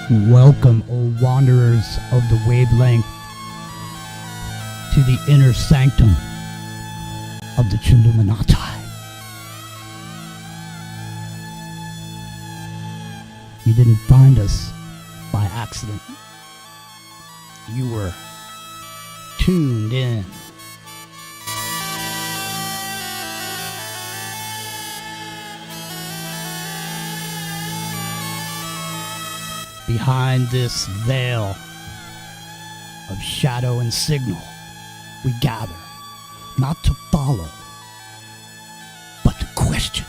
Welcome, O wanderers of the wavelength, to the inner sanctum of the chilluminatti. You didn't find us by accident. You were tuned in. Behind this veil of shadow and signal, we gather, not to follow, but to question.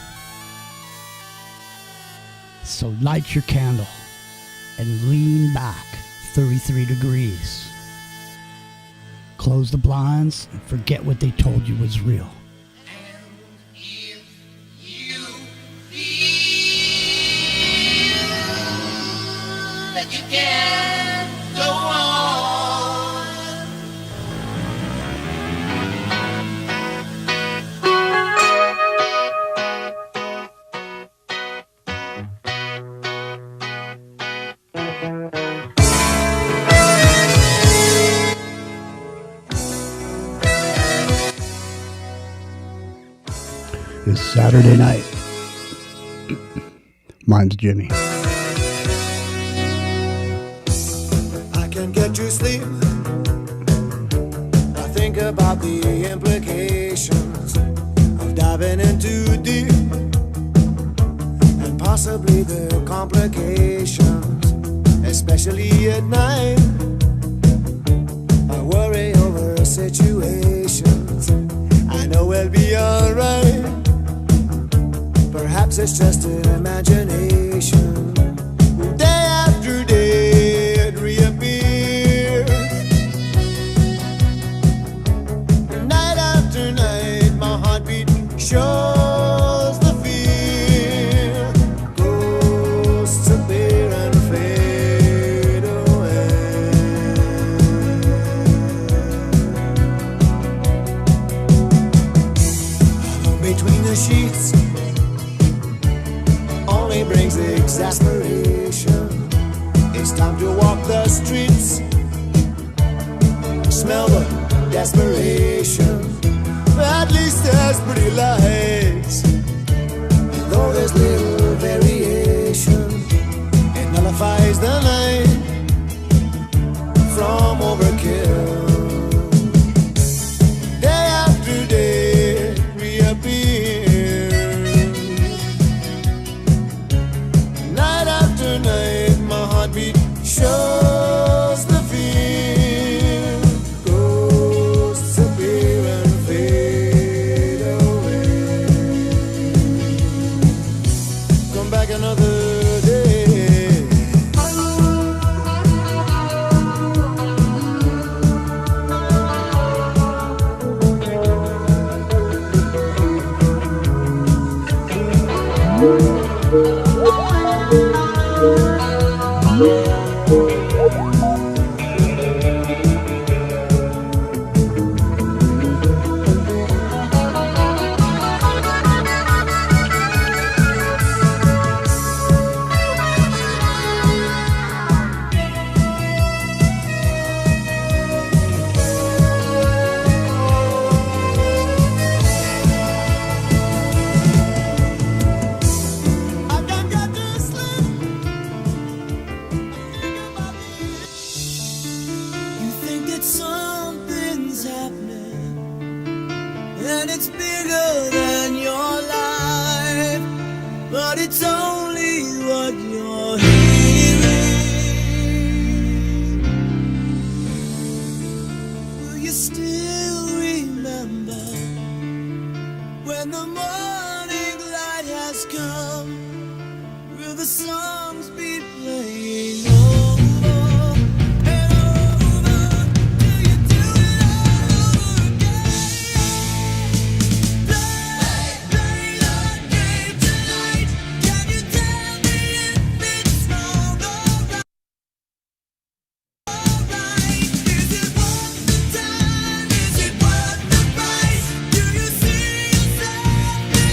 So light your candle and lean back 33 degrees. Close the blinds and forget what they told you was real. You can't go on. It's Saturday night. Mine's Jimmy. Get to sleep. I think about the implications of diving in too deep, and possibly the complications, especially at night. I worry over situations I know will be alright. Perhaps it's just an imagination. Day after day it reappears. Shows the fear, ghosts appear and fade away. Alone between the sheets only brings exasperation. It's time to walk the streets, smell the desperation. At least there's pretty lights, and though there's little variation, it nullifies the night from overkill. Day after day it reappears. Night after night my heartbeat shows the fear. Ghosts appear and fade away. Come back another day. And it's bigger than your life, but it's only what you're hearing. Will you still remember when the morning light has come? Will the songs be playing over and over? Do you do it all over again? Play the game tonight. Can you tell me if it's wrong or right? Is it worth the time? Is it worth the price? Do you see yourself in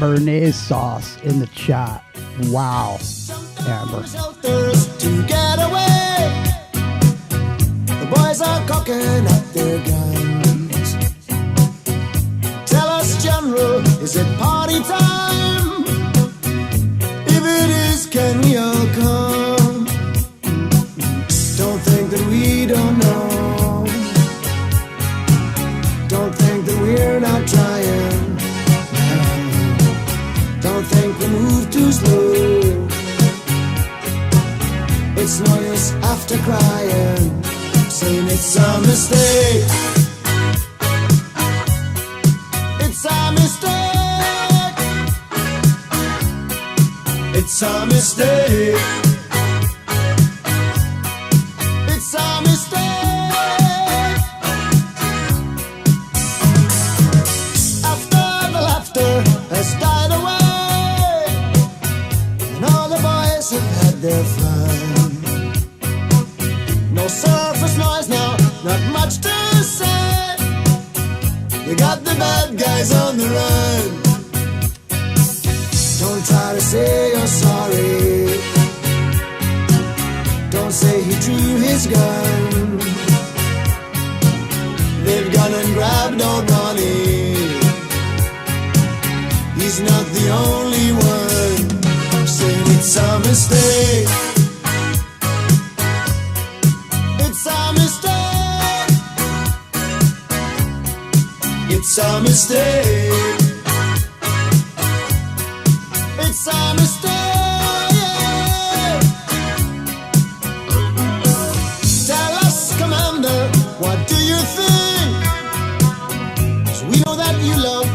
Béarnaise sauce in the chat. Wow. Amber. Shelters to get away. The boys are cocking up their guns. Tell us, General, is it party time? If it is, can we all come? Don't think that we don't know. Don't think that we're not trying. Don't think we move too slow. It's no use after crying, saying it's a mistake. It's a mistake. It's a mistake. It's a mistake. After the laughter has died away, and all the boys have had their fun. No surface noise now, not much to say. You got the bad guys on the run. Don't try to say you're sorry. Don't say he drew his gun. They've gone and grabbed old Ronnie. He's not the only one saying it's a mistake. It's a mistake. It's a mistake. It's a mistake. Tell us, Commander, what do you think? 'Cause we know that you love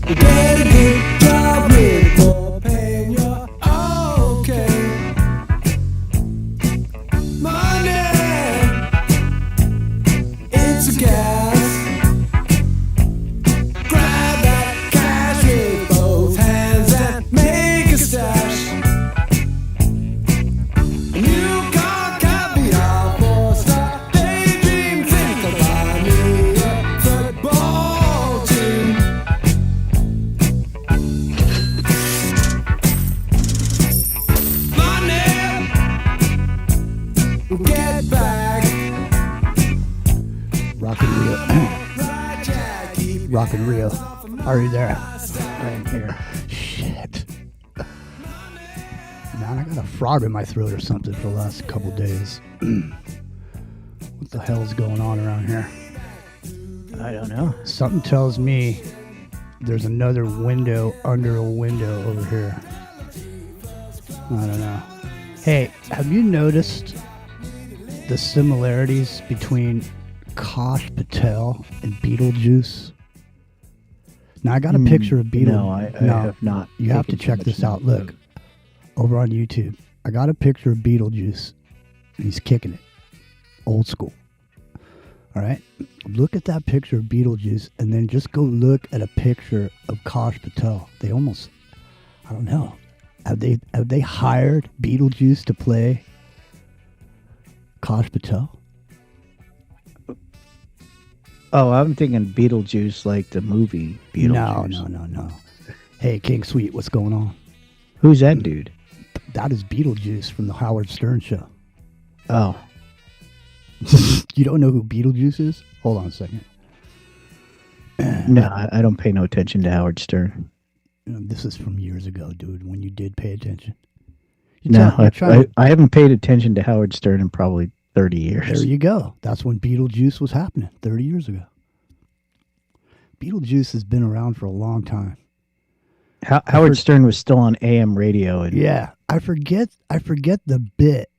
you did a good job with the pain. You're okay. Money, it's a gas. Grab that cash with both hands and make a stash. A new car, caviar, four-star daydream. Think about me, a football team. Money, get back. Rockin' Rio. Right, Jack, keep Rockin' Rio. Are you there? I am here. Shit. Man, I got a frog in my throat or something for the last couple days. What the hell's going on around here? I don't know. Something tells me there's another window under a window over here. I don't know. Hey, have you noticed the similarities between Kosh Patel and Beetlejuice? Now, I got a picture of Beetle. No, I have not. You have to taken too check much this out. note. Look, over on YouTube. I got a picture of Beetlejuice. And he's kicking it. Old school. All right? Look at that picture of Beetlejuice and then just go look at a picture of Kosh Patel. They almost, I don't know. Have they hired Beetlejuice to play Kosh Patel? Oh, I'm thinking Beetlejuice, like the movie Beetlejuice. No. Hey, King Sweet, what's going on? Who's that dude? That is Beetlejuice from the Howard Stern show. Oh, You don't know who Beetlejuice is? Hold on a second. no, I don't pay no attention to Howard Stern. This is from years ago, dude, when you did pay attention. No, I haven't paid attention to Howard Stern in probably 30 years. There you go. That's when Beetlejuice was happening 30 years ago. Beetlejuice has been around for a long time. Howard Stern was still on AM radio. And Yeah, I forget the bit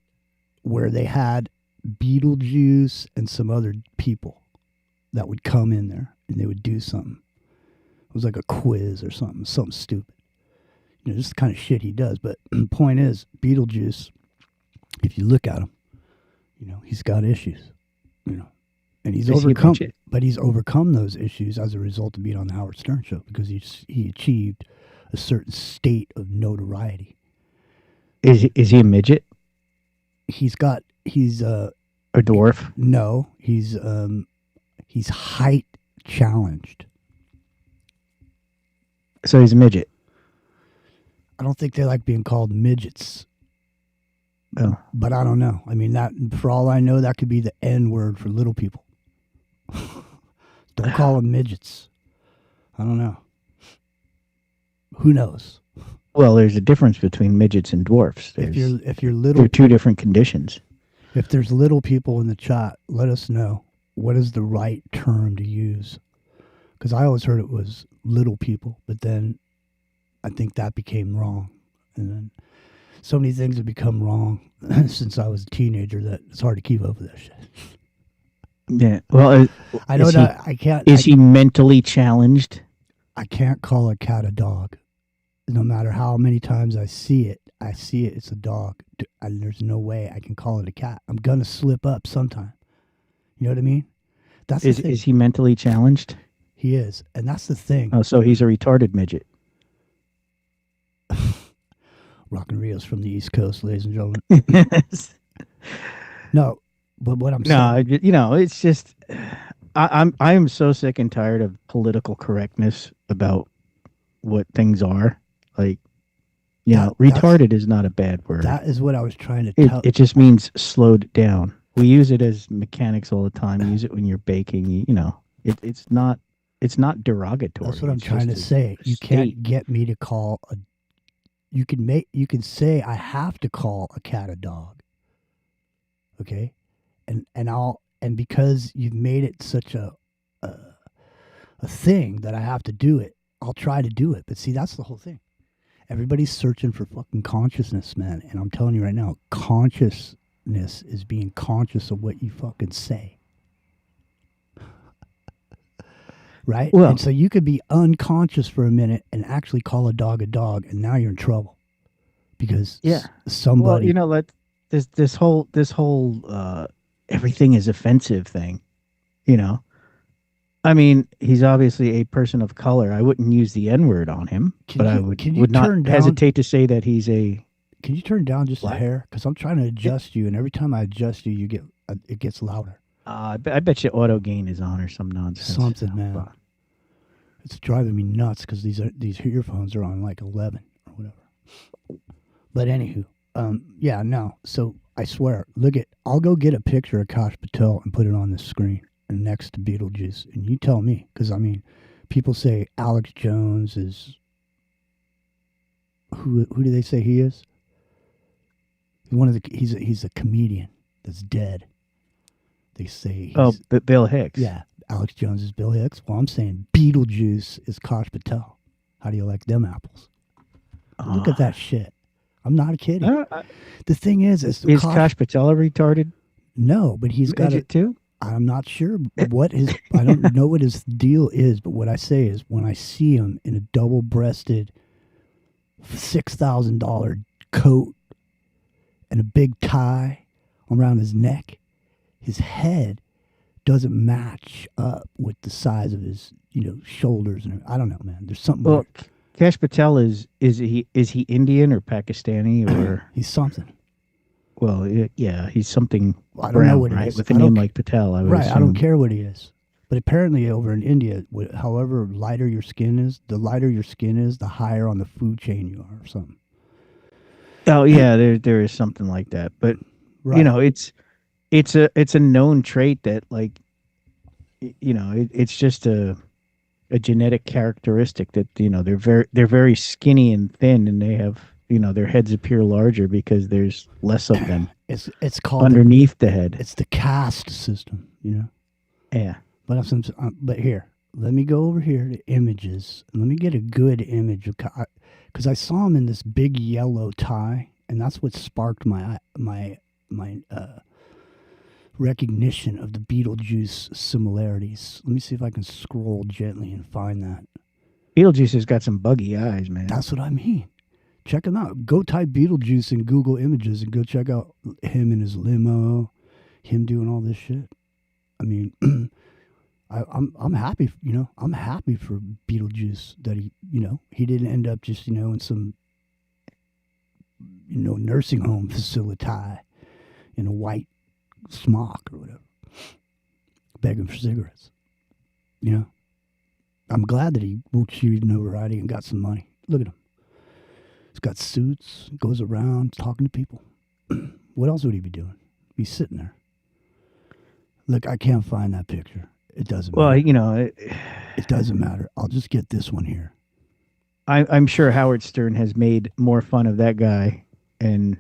where they had Beetlejuice and some other people that would come in there and they would do something. It was like a quiz or something stupid. You know, just the kind of shit he does. But the point is, Beetlejuice, if you look at him, you know, he's got issues, you know, and he's overcome, but he's overcome those issues as a result of being on the Howard Stern show because he achieved a certain state of notoriety. Is he a midget? He's A dwarf? No, he's height challenged. So he's a midget. I don't think they like being called midgets. Oh. But I don't know. I mean, that for all I know, that could be the N word for little people. Don't call them midgets. I don't know. Who knows? Well, there's a difference between midgets and dwarfs. If you're little, they're two different conditions. If there's little people in the chat, let us know what is the right term to use. Because I always heard it was little people, but then I think that became wrong. And then so many things have become wrong since I was a teenager that it's hard to keep up with that shit. Yeah. Well, I know that I can't. Is he mentally challenged? I can't call a cat a dog. No matter how many times I see it, it's a dog. And there's no way I can call it a cat. I'm going to slip up sometime. You know what I mean? Is he mentally challenged? He is. And that's the thing. Oh, so he's a retarded midget. Rock and Rio's from the East Coast, ladies and gentlemen. No, but what I'm saying. No, it's just I am so sick and tired of political correctness about what things are. Like, retarded is not a bad word. That is what I was trying to tell. It just means slowed down. We use it as mechanics all the time. You use it when you're baking. It's not derogatory. That's what I'm trying to say. You can't get me to call a. You can say I have to call a cat a dog. Okay, and because you've made it such a thing that I have to do it, I'll try to do it. But see, that's the whole thing. Everybody's searching for fucking consciousness, man. And I'm telling you right now, consciousness is being conscious of what you fucking say. Right? Well, and so you could be unconscious for a minute and actually call a dog, and now you're in trouble. Because somebody... Well, this whole everything is offensive thing, I mean, he's obviously a person of color. I wouldn't use the N-word on him, I would not hesitate to say that he's a... Can you turn down just a hair? Because I'm trying to adjust you, and every time I adjust you, it gets louder. I bet you auto gain is on or some nonsense. Something, man. It's driving me nuts because these earphones are on like 11 or whatever. But anywho, no. So I swear, I'll go get a picture of Kash Patel and put it on the screen and next to Beetlejuice, and you tell me, because I mean, people say Alex Jones is. Who do they say he is? He's a comedian that's dead. They say Bill Hicks. Yeah, Alex Jones is Bill Hicks. Well, I'm saying Beetlejuice is Kash Patel. How do you like them apples? Look at that shit. I'm not kidding. The thing is Kash Patel retarded? No, but he's got it too. I'm not sure what his. I don't know what his deal is, but what I say is when I see him in a double-breasted $6,000 coat and a big tie around his neck, his head doesn't match up with the size of his, shoulders, and I don't know, man. There's something. Well, Kash Patel is he Indian or Pakistani or he's something. Well, yeah, he's something. I don't know what right? it is. With a name like Patel, I would assume. I don't care what he is. But apparently over in India, however lighter your skin is, the lighter your skin is, the higher on the food chain you are or something. Oh, yeah, there is something like that. But, it's a known trait that, like, it's just a genetic characteristic that, they're very skinny and thin, and they have, their heads appear larger because there's less of them. It's called underneath the head. It's the caste system, Yeah. But here, let me go over here to images. And let me get a good image of, because I saw him in this big yellow tie, and that's what sparked my recognition of the Beetlejuice similarities. Let me see if I can scroll gently and find that. Beetlejuice has got some buggy eyes, man. That's what I mean. Check him out. Go type Beetlejuice in Google Images and go check out him in his limo, him doing all this shit. I mean, I'm happy. I'm happy for Beetlejuice that he didn't end up just in some nursing home facility in a white smock or whatever, begging for cigarettes. I'm glad that he achieved notoriety and got some money. Look at him. He's got suits, goes around talking to people. What else would he be doing? He's sitting there. Look, I can't find that picture. It doesn't Well, matter. you know, It doesn't matter. I'll just get this one here. I'm sure Howard Stern has made more fun of that guy and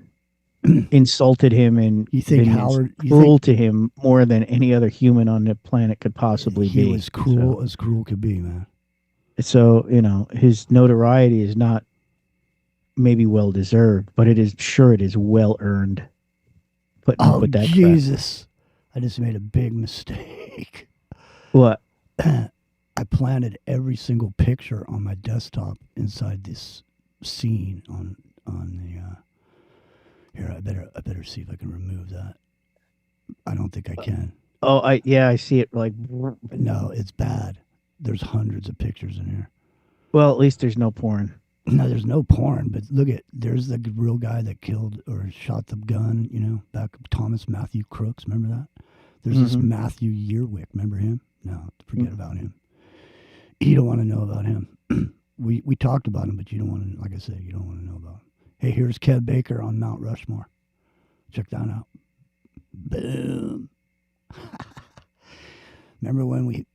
insulted him and You think been Howard? cruel to him more than any other human on the planet could possibly He be. was cruel as cruel could be, man. So, you know, his notoriety is not maybe well deserved, but it is well earned. Oh, Put that Jesus. I just made a big mistake. What? I planted every single picture on my desktop inside this scene on the here. I better see if I can remove that. I don't think I can. Oh, I see it like. No, it's bad. There's hundreds of pictures in here. Well, at least there's no porn. No, there's no porn, but look at there's the real guy that killed or shot the gun. You know, back Thomas Matthew Crooks. Remember that? There's this Matthew Yearwick. Remember him? No, forget about him. You don't want to know about him. we talked about him, but you don't want to. Like I said, you don't want to know about him. Hey, here's Kev Baker on Mount Rushmore. Check that out. Boom. Remember when we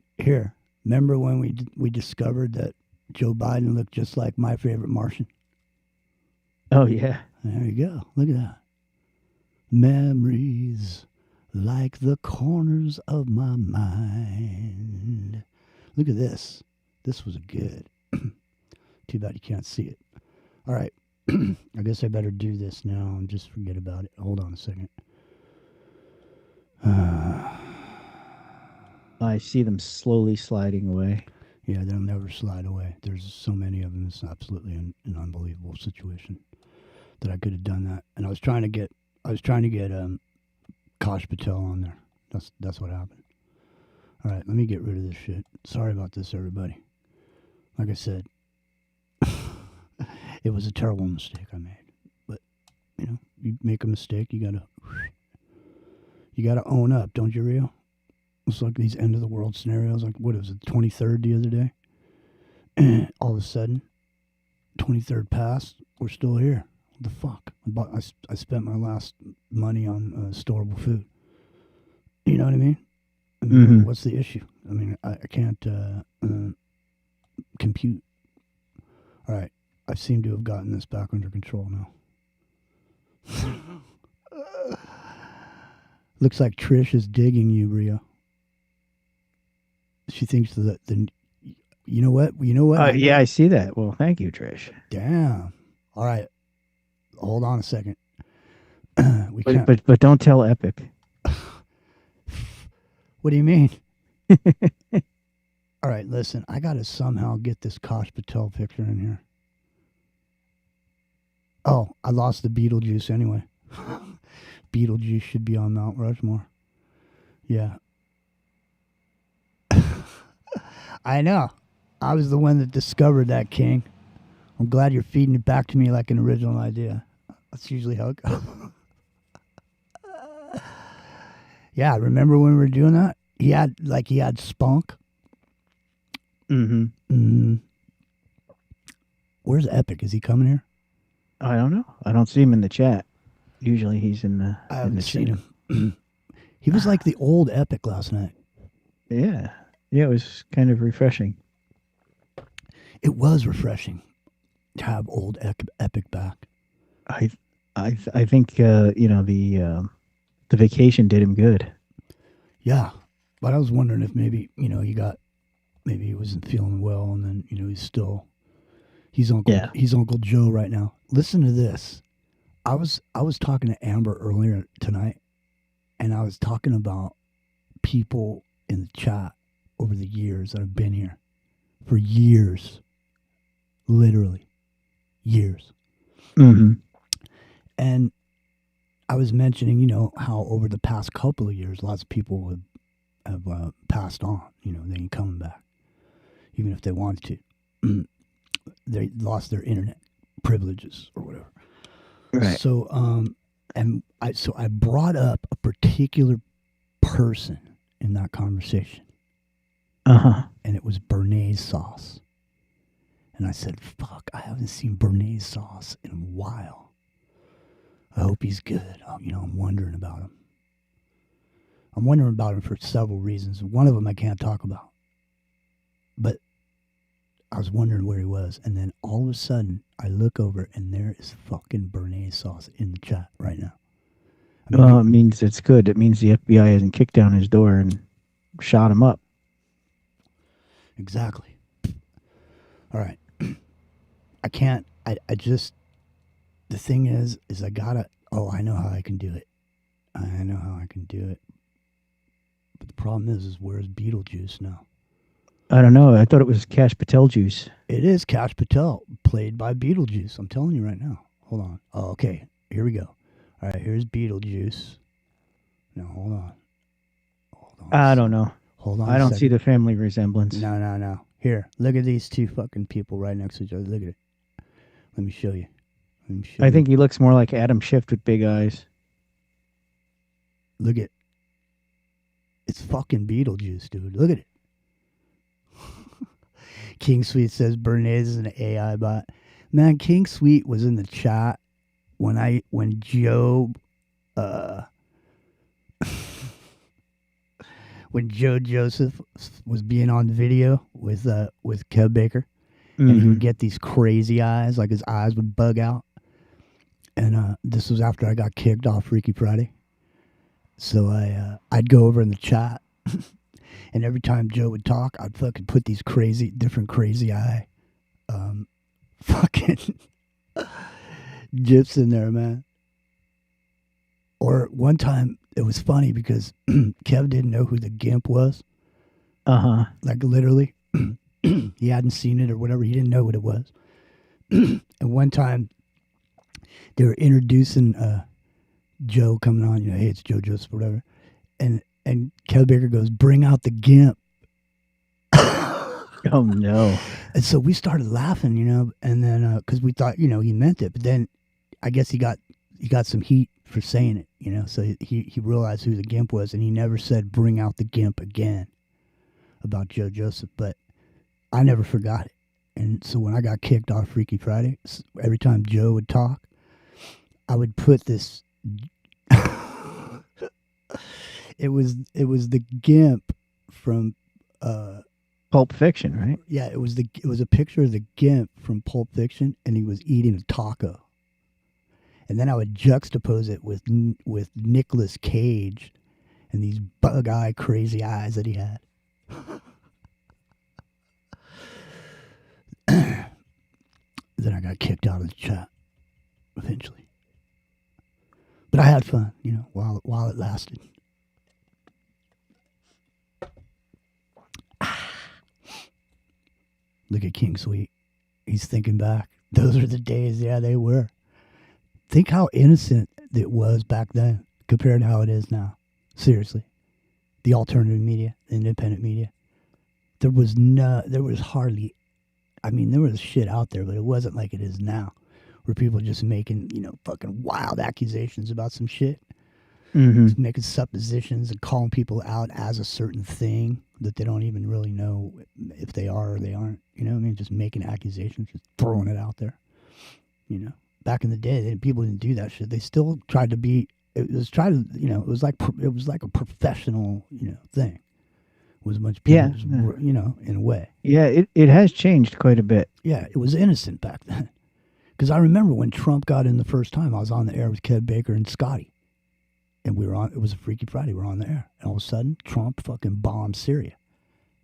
discovered that Joe Biden looked just like my favorite Martian? Oh yeah. There you go. Look at that. Memories like the corners of my mind. Look at this. This was good. Too bad you can't see it. All right. I guess I better do this now and just forget about it. Hold on a second. I see them slowly sliding away. Yeah, they'll never slide away. There's so many of them. It's absolutely an unbelievable situation that I could have done that. And I was trying to get Kosh Patel on there. That's what happened. All right, let me get rid of this shit. Sorry about this, everybody. Like I said, it was a terrible mistake I made. But you know, you make a mistake, you gotta own up, don't you, Rio? It's like these end of the world scenarios. Like what was it, 23rd the other day? All of a sudden, 23rd passed. We're still here. What the fuck? I spent my last money on storable food. You know what I mean? What's the issue? I mean, I can't compute. All right, I seem to have gotten this back under control now. Looks like Trish is digging you, Rio. She thinks that the you know what? Yeah, I see that. Well, thank you, Trish. Damn. All right. Hold on a second. But don't tell Epic. What do you mean? All right, listen. I got to somehow get this Kosh Patel picture in here. Oh, I lost the Beetlejuice anyway. Beetlejuice should be on Mount Rushmore. Yeah. I know. I was the one that discovered that, King. I'm glad you're feeding it back to me like an original idea. That's usually how it goes. Yeah, remember when we were doing that? He had spunk. Where's Epic? Is he coming here? I don't know. I don't see him in the chat. Usually he's in the. I haven't seen him. He was like the old Epic last night. Yeah, it was kind of refreshing. It was refreshing to have old Epic back. I think the vacation did him good. Yeah, but I was wondering if maybe maybe he wasn't feeling well, and then he's Uncle Joe right now. Listen to this. I was talking to Amber earlier tonight, and I was talking about people in the chat over the years that have been here for years, literally years. And I was mentioning, how over the past couple of years, lots of people have passed on. They ain't coming back, even if they wanted to. They lost their internet privileges or whatever. Right. So, I brought up a particular person in that conversation. Uh-huh. and it was béarnaise sauce. And I said, "Fuck, I haven't seen béarnaise sauce in a while. I hope he's good." I'm wondering about him. I'm wondering about him for several reasons. One of them I can't talk about, but I was wondering where he was, and then all of a sudden I look over and there is fucking béarnaise sauce in the chat right now. Well, it means it's good. It means the FBI hasn't kicked down his door and shot him up. Exactly. All right. I can't. I just. The thing is I gotta. Oh, I know how I can do it. I know how I can do it. But the problem is where's Beetlejuice now? I don't know. I thought it was Cash Patel juice. It is Cash Patel, played by Beetlejuice. I'm telling you right now. Hold on. Oh, okay. Here we go. All right. Here's Beetlejuice. Now hold on. I don't know. Hold on. I don't see the family resemblance. No. Here, look at these two fucking people right next to each other. Look at it. Let me show you. I think he looks more like Adam Schiff with big eyes. Look at. It's fucking Beetlejuice, dude. Look at it. King Sweet says béarnaise is an AI bot. Man, King Sweet was in the chat when Joe when Joe Joseph was being on video with Kev Baker, and he would get these crazy eyes, like his eyes would bug out. And this was after I got kicked off Freaky Friday. So I'd go over in the chat, and every time Joe would talk, I'd fucking put these different crazy eye fucking gifs in there, man. Or one time, it was funny because Kev didn't know who the Gimp was. Uh-huh. Like, literally. He hadn't seen it or whatever. He didn't know what it was. And one time, they were introducing Joe coming on. Hey, it's Joe Joseph, whatever. And Kev Baker goes, "Bring out the Gimp." Oh, no. And so we started laughing, and then because we thought, he meant it. But then I guess he got some heat for saying it, so he realized who the Gimp was, and he never said "bring out the Gimp" again about Joe Joseph, but I never forgot it. And so when I got kicked off Freaky Friday, every time Joe would talk, I would put this it was the Gimp from Pulp Fiction, right? Yeah, it was a picture of the Gimp from Pulp Fiction, and he was eating a taco. And then I would juxtapose it with Nicolas Cage and these bug eye crazy eyes that he had. Then I got kicked out of the chat eventually. But I had fun, while it lasted. Look at King Sweet. He's thinking back. Those are the days. Yeah, they were. Think how innocent it was back then compared to how it is now. Seriously. The alternative media, the independent media. There was hardly, there was shit out there, but it wasn't like it is now, where people are just making, fucking wild accusations about some shit. Just making suppositions and calling people out as a certain thing that they don't even really know if they are or they aren't. Just making accusations, just throwing it out there. Back in the day, people didn't do that shit. They still tried to be. It was like a professional, thing. It was much better, in a way. Yeah, it has changed quite a bit. Yeah, it was innocent back then. Because I remember when Trump got in the first time, I was on the air with Kev Baker and Scotty. And it was a Freaky Friday, we were on the air. And all of a sudden, Trump fucking bombed Syria.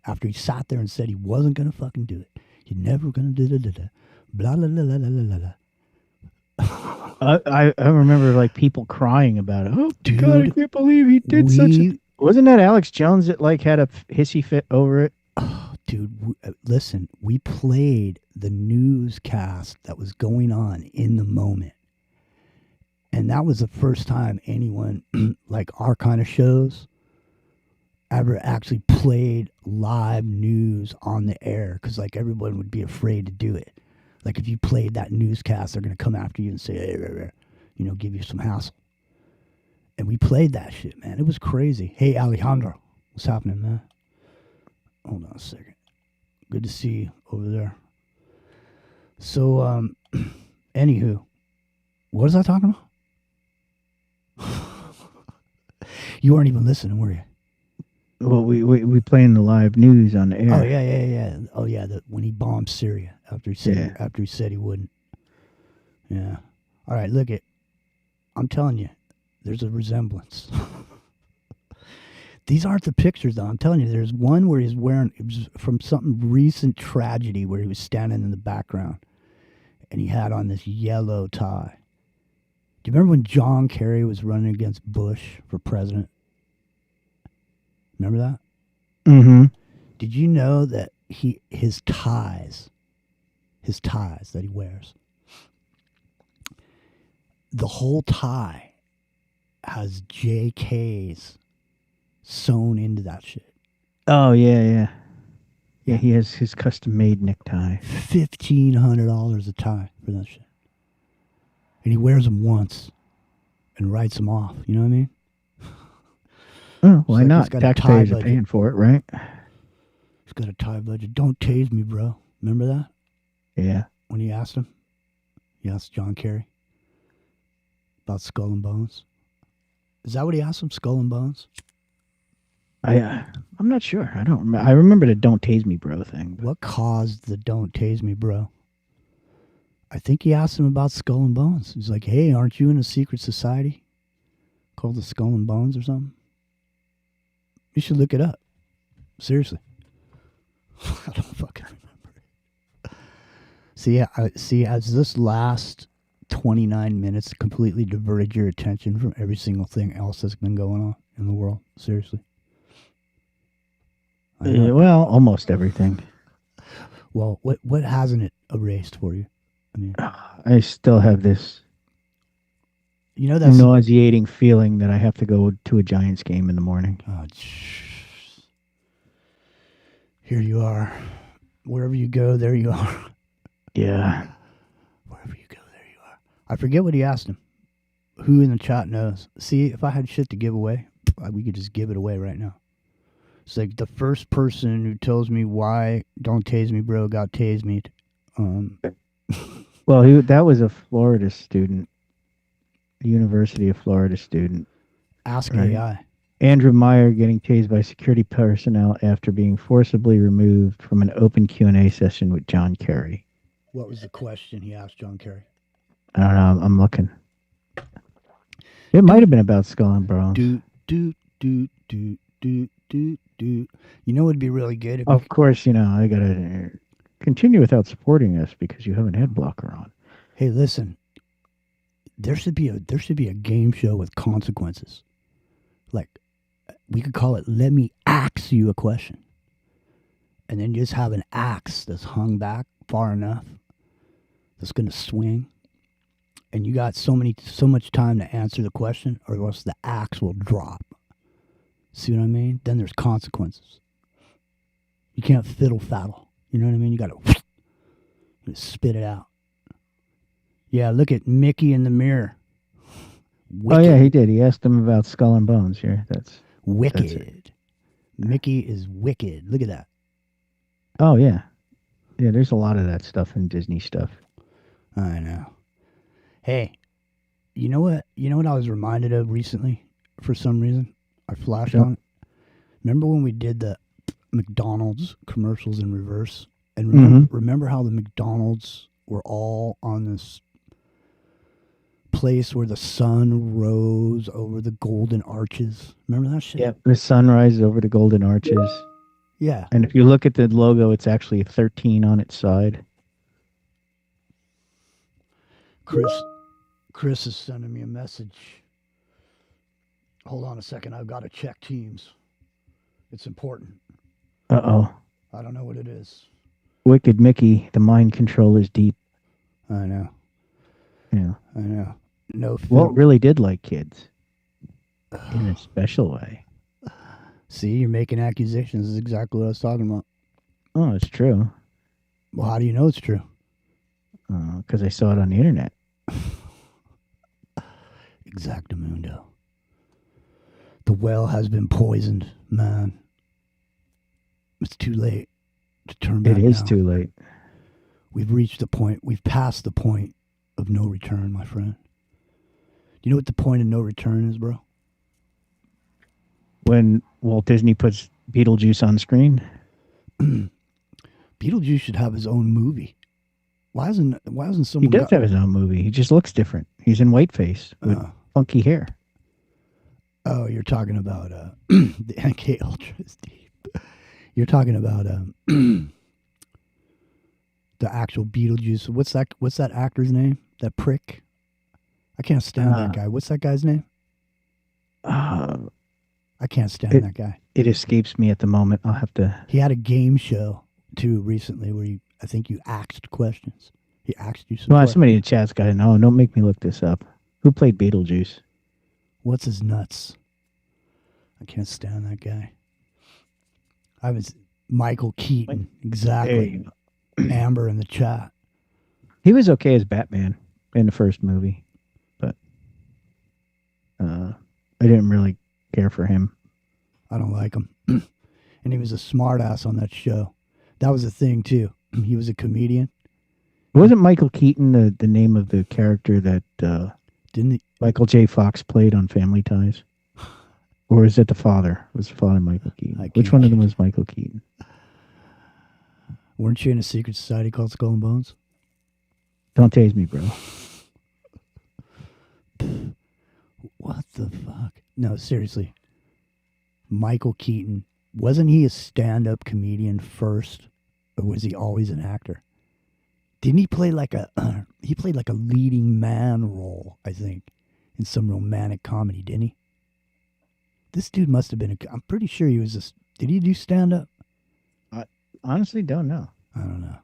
After he sat there and said he wasn't going to fucking do it. He's never going to do blah, blah, blah, blah, blah, blah. I remember people crying about it. Oh, dude, God, I can't believe he did such a... Wasn't that Alex Jones that had a hissy fit over it? Oh, dude, listen, we played the newscast that was going on in the moment. And that was the first time anyone, like our kind of shows, ever actually played live news on the air. Because, everyone would be afraid to do it. If you played that newscast, they're going to come after you and say, hey, give you some hassle. And we played that shit, man. It was crazy. Hey, Alejandro. What's happening, man? Hold on a second. Good to see you over there. So, anywho, what was I talking about? You weren't even listening, were you? Well, we playing the live news on the air. Oh yeah. Oh yeah, when he bombed Syria after he said he wouldn't. Yeah. All right, look it. I'm telling you, there's a resemblance. These aren't the pictures, though. I'm telling you, there's one where he's wearing, it was from some recent tragedy where he was standing in the background and he had on this yellow tie. Do you remember when John Kerry was running against Bush for president? Remember that? Mm-hmm. Did you know that his ties that he wears, the whole tie has JKs sewn into that shit? Oh yeah. He has his custom made necktie. $1,500 a tie for that shit, and he wears them once and writes them off. You know what I mean? Oh, why like not? he's got a Taxpayers tie are paying for it, right? He's got a tie budget. Don't tase me, bro. Remember that? Yeah. When he asked John Kerry about Skull and Bones. Is that what he asked him? Skull and Bones? I'm not sure. I don't remember. I remember the "Don't Tase Me, Bro" thing. But... What caused the "Don't tase me, bro"? I think he asked him about Skull and Bones. He's like, "Hey, aren't you in a secret society called the Skull and Bones or something?" You should look it up. Seriously. I don't fucking remember. See, as this last 29 minutes completely diverted your attention from every single thing else that's been going on in the world. Seriously. Well, almost everything. Well, what hasn't it erased for you? I mean, I still have this that nauseating feeling that I have to go to a Giants game in the morning. Oh, here you are. Wherever you go, there you are. Yeah. Wherever you go, there you are. I forget what he asked him. Who in the chat knows? See, if I had shit to give away, we could just give it away right now. It's like the first person who tells me why "Don't Tase Me, Bro" got tased me. Well, that was a Florida student, a University of Florida student. Ask AI. Andrew Meyer getting tased by security personnel after being forcibly removed from an open Q&A session with John Kerry. What was the question he asked John Kerry? I don't know. I'm looking. It might have been about Skull and Bones. Do. You know, it'd be really good if of course, I gotta continue without supporting us because you have an ad blocker on. Hey, listen. There should be a game show with consequences. Like, we could call it "Let Me Axe You a Question," and then just have an axe that's hung back far enough that's going to swing, and you got so much time to answer the question, or else the axe will drop. See what I mean? Then there's consequences. You can't fiddle faddle. You know what I mean? You got to spit it out. Yeah, look at Mickey in the mirror. Wicked. Oh yeah, he did. He asked him about Skull and Bones here. That's wicked. Mickey is wicked. Look at that. Oh yeah. Yeah, there's a lot of that stuff in Disney stuff. I know. Hey, you know what I was reminded of recently for some reason? I flashed on it. Remember when we did the McDonald's commercials in reverse? And remember how the McDonald's were all on this place where the sun rose over the golden arches? Remember that shit? Yeah, the sun rises over the golden arches. Yeah. And if you look at the logo, it's actually a 13 on its side. Chris is sending me a message. Hold on a second. I've got to check Teams. It's important. Uh-oh. I don't know what it is. Wicked Mickey, the mind control is deep. I know. Yeah. I know. No. Walt really did like kids. In a special way. See, you're making accusations. This is exactly what I was talking about. Oh, it's true. Well, how do you know it's true? Because I saw it on the internet. Exactamundo. The well has been poisoned, man. It's too late to turn back It is now. too late. We've reached the point. We've passed the point of no return, my friend. Do you know what the point of no return is, bro? When Walt Disney puts Beetlejuice on screen, Beetlejuice should have his own movie. Why hasn't he someone does have his own movie. He just looks different. He's in whiteface with funky hair. Oh, you're talking about the NK Ultra is deep. You're talking about the actual Beetlejuice. What's that actor's name? That prick? I can't stand that guy. What's that guy's name? I can't stand that guy. It escapes me at the moment. I'll have to. He had a game show too recently where I think you asked questions. He asked you some Well, questions. somebody in the chat's got to know. Don't make me look this up. Who played Beetlejuice? What's his nuts? I can't stand that guy. I was Michael Keaton. Exactly. Amber in the chat. He was okay as Batman in the first movie, but I didn't really care for him. I don't like him. And he was a smartass on that show. That was a thing too. He was a comedian. Wasn't Michael Keaton the name of the character that Didn't he? Michael J. Fox played on Family Ties? Or is it the father? Was the father Michael Keaton? Which one of them was Michael Keaton? Weren't you in a secret society called Skull and Bones? Don't tase me, bro. What the fuck? No, seriously. Michael Keaton, wasn't he a stand-up comedian first, or was he always an actor? Didn't he play like a he played like a leading man role, I think, in some romantic comedy, didn't he? This dude must have been I'm pretty sure he was did he do stand-up? I honestly don't know. I don't know.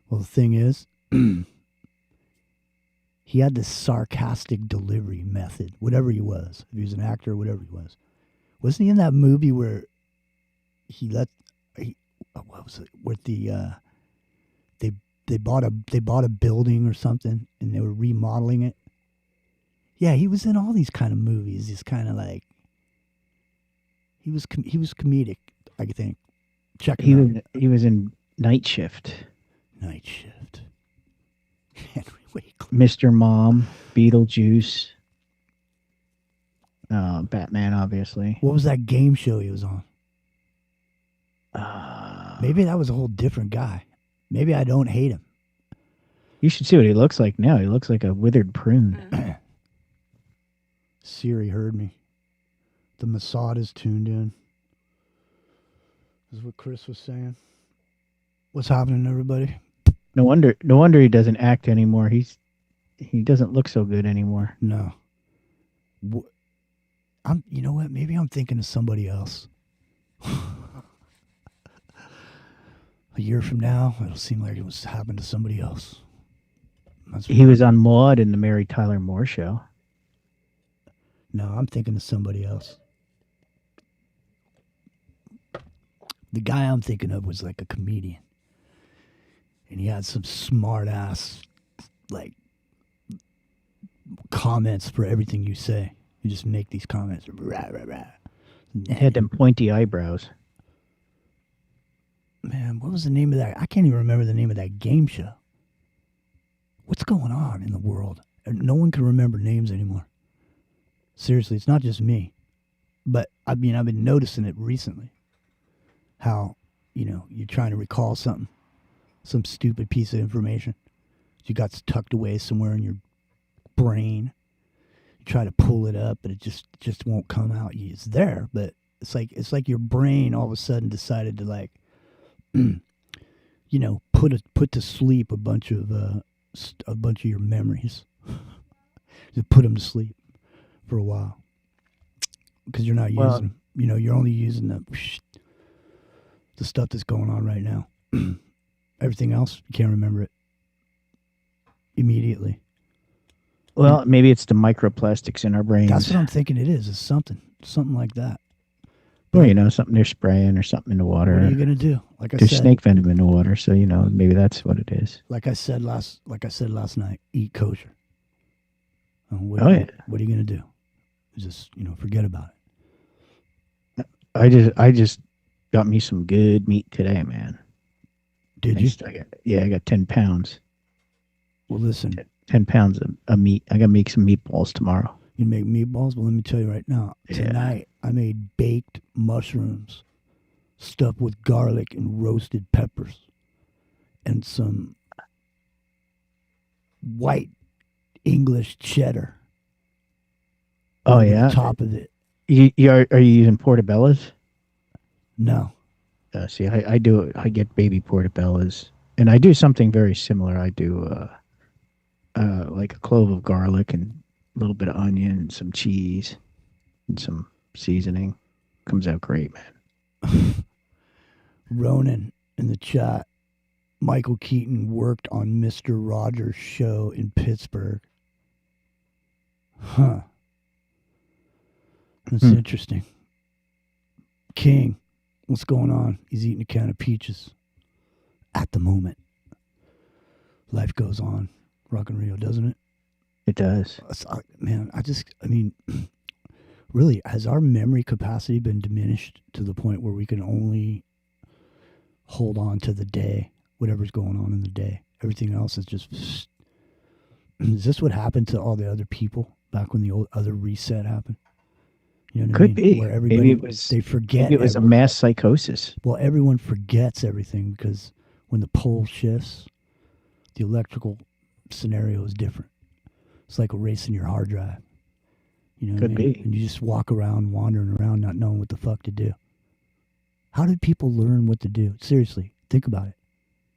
Well, the thing is, he had this sarcastic delivery method, whatever he was. If he was an actor or whatever he was. Wasn't he in that movie where what was it? Where they bought a building or something and they were remodeling it? Yeah, he was in all these kind of movies. He's kind of like he was comedic, I think. Check him out. He was in Night Shift. Night Shift. Henry Winkler. Mr. Mom, Beetlejuice, Batman, obviously. What was that game show he was on? Maybe that was a whole different guy. Maybe I don't hate him. You should see what he looks like now. He looks like a withered prune. Siri heard me. The Mossad is tuned in. This is what Chris was saying. What's happening, everybody? No wonder he doesn't act anymore. He doesn't look so good anymore. No. You know what? Maybe I'm thinking of somebody else. A year from now, it'll seem like it was happened to somebody else. He was on Maude in the Mary Tyler Moore Show. No, I'm thinking of somebody else. The guy I'm thinking of was like a comedian. And he had some smart ass, like, comments for everything you say. You just make these comments. Rah, rah, rah. He had them pointy eyebrows. Man, what was the name of that? I can't even remember the name of that game show. What's going on in the world? No one can remember names anymore. Seriously, it's not just me. But, I mean, I've been noticing it recently. How, you're trying to recall something. Some stupid piece of information. You got tucked away somewhere in your brain. You try to pull it up, but it just won't come out. It's there, but it's like your brain all of a sudden decided to, like, put to sleep a bunch of your memories. Just put them to sleep for a while because you're not using them. You're only using the stuff that's going on right now. Everything else, you can't remember it immediately. Well, maybe it's the microplastics in our brains. That's what I'm thinking it is. It's something like that. Or, something they're spraying or something in the water. What are you going to do? Like I There's said, snake venom in the water, so, maybe that's what it is. Like I said last night, eat kosher. What yeah. What are you going to do? Just, forget about it. I just got me some good meat today, man. Did you? I got 10 pounds. Well, listen, 10 pounds of meat. I got to make some meatballs tomorrow. you make meatballs? Well, let me tell you right now. Yeah. Tonight, I made baked mushrooms stuffed with garlic and roasted peppers and some white English cheddar Oh over yeah. the top of it. Are you using portobellos? No. See, I do. I get baby portobellos, and I do something very similar. I do like a clove of garlic and a little bit of onion and some cheese and some seasoning. Comes out great, man. Ronan in the chat. Michael Keaton worked on Mr. Rogers' show in Pittsburgh. Huh. That's interesting. King, what's going on? He's eating a can of peaches at the moment. Life goes on. Rock and Rio, doesn't it? It does. Man, I mean, really, has our memory capacity been diminished to the point where we can only hold on to the day, whatever's going on in the day? Everything else is just. Is this what happened to all the other people back when the old other reset happened? You know what I mean? Be. Where everybody, Maybe it was. they forget. Maybe it was a mass psychosis. Well, everyone forgets everything because when the pole shifts, the electrical scenario is different. It's like erasing your hard drive. You know what I mean? Be. And you just walk around, wandering around, not knowing what the fuck to do. How did people learn what to do? Seriously, think about it.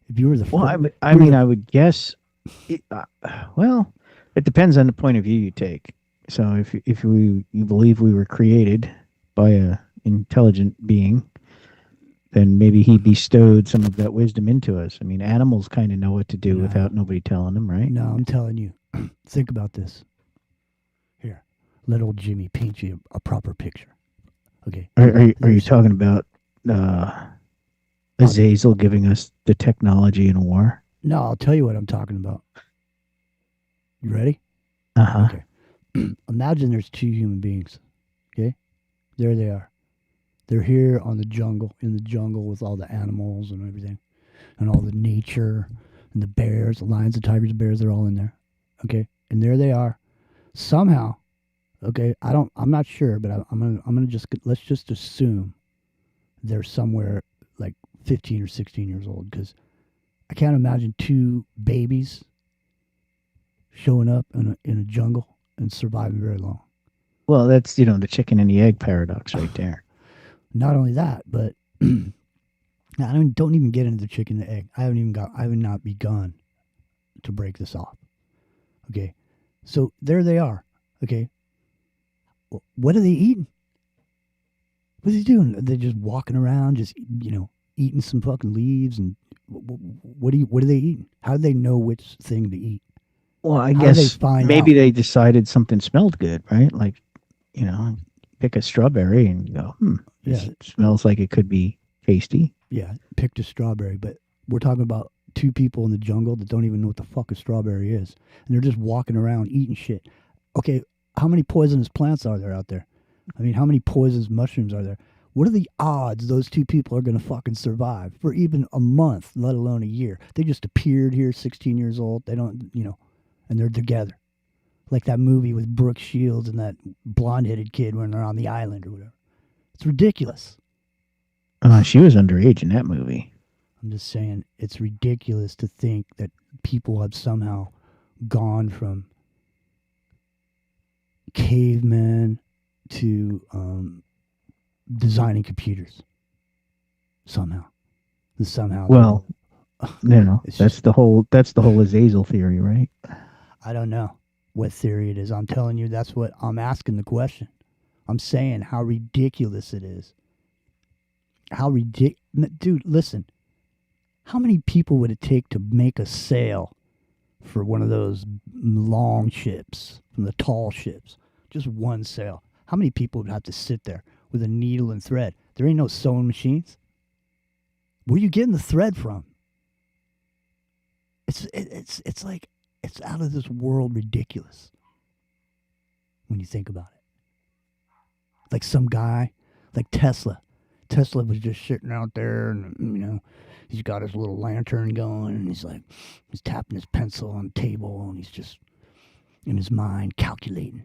If you were the Well, I would guess. Well, it depends on the point of view you take. So if you believe we were created by a intelligent being, then maybe he bestowed some of that wisdom into us. I mean, animals kind of know what to do without nobody telling them, right? No, I'm telling you. Think about this. Here, let old Jimmy paint you a proper picture. Okay. Are you talking about Azazel giving us the technology in war? No, I'll tell you what I'm talking about. You ready? Uh-huh. Okay. Imagine there's two human beings. Okay? There they are. They're here on the jungle, in the jungle with all the animals and everything, and all the nature, and the bears, the lions, the tigers, the bears, they're all in there. Okay? And there they are. Somehow, okay, I'm not sure, but I'm gonna just, let's just assume they're somewhere like 15 or 16 years old, because I can't imagine two babies showing up in a jungle and surviving very long. Well, that's, the chicken and the egg paradox right there. Not only that, but I don't even get into the chicken and the egg. I have not begun to break this off. Okay. So there they are. Okay. What are they eating? What's he doing? Are they just walking around, just, eating some fucking leaves? And what are they eating? How do they know which thing to eat? Well, I How guess do they find maybe out? they decided something smelled good, right? Like, pick a strawberry and you go, this smells like it could be tasty. Yeah, picked a strawberry, but we're talking about two people in the jungle that don't even know what the fuck a strawberry is. And they're just walking around eating shit. Okay, how many poisonous plants are there out there? I mean, how many poisonous mushrooms are there? What are the odds those two people are going to fucking survive for even a month, let alone a year? They just appeared here, 16 years old. They don't, and they're together. Like that movie with Brooke Shields and that blonde-headed kid when they're on the island or whatever. It's ridiculous. She was underage in that movie. I'm just saying, it's ridiculous to think that people have somehow gone from cavemen to designing computers. Somehow. Well, that's the whole Azazel theory, right? I don't know what theory it is. I'm telling you, that's what I'm asking the question. I'm saying how ridiculous it is. Dude, listen. How many people would it take to make a sail for one of those long ships, from the tall ships? Just one sail. How many people would have to sit there with a needle and thread? There ain't no sewing machines. Where are you getting the thread from? It's like, it's out of this world ridiculous when you think about it. Like some guy, like Tesla. Tesla was just sitting out there, and he's got his little lantern going, and he's tapping his pencil on the table, and he's just in his mind calculating,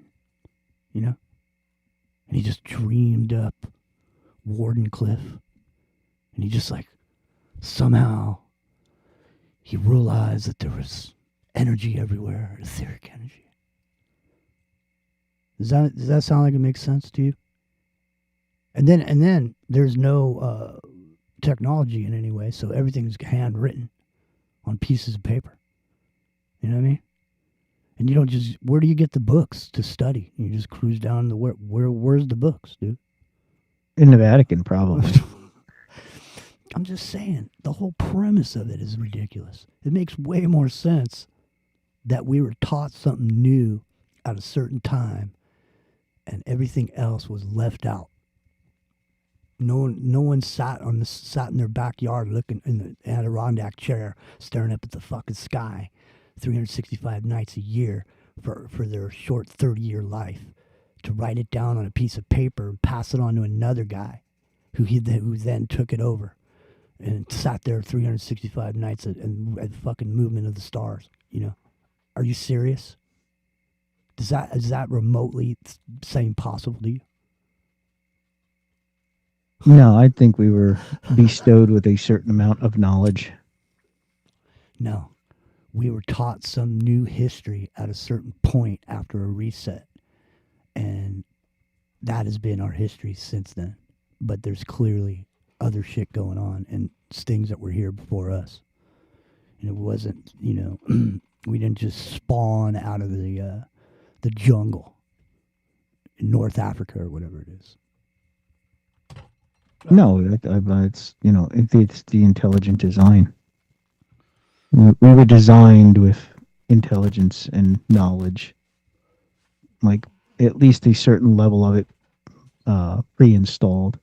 and he just dreamed up Wardenclyffe, and he just somehow he realized that there was energy everywhere, etheric energy. Does that sound like it makes sense to you? And then there's no technology in any way, so everything's handwritten on pieces of paper. You know what I mean? And you don't just, where do you get the books to study? You just cruise down the where's the books, dude? In the Vatican, probably. I'm just saying, the whole premise of it is ridiculous. It makes way more sense that we were taught something new at a certain time, and everything else was left out. No one sat in their backyard looking in the Adirondack chair, staring up at the fucking sky, 365 nights a year for their short 30-year life, to write it down on a piece of paper and pass it on to another guy, who then took it over and sat there 365 nights at the fucking movement of the stars. Are you is that remotely seem possible to you? No, I think we were bestowed with a certain amount of knowledge. No, we were taught some new history at a certain point after a reset, and that has been our history since then. But there's clearly other shit going on, and things that were here before us. And it wasn't, we didn't just spawn out of the jungle in North Africa or whatever it is. No, it's it's the intelligent design. We were designed with intelligence and knowledge, like at least a certain level of it pre-installed.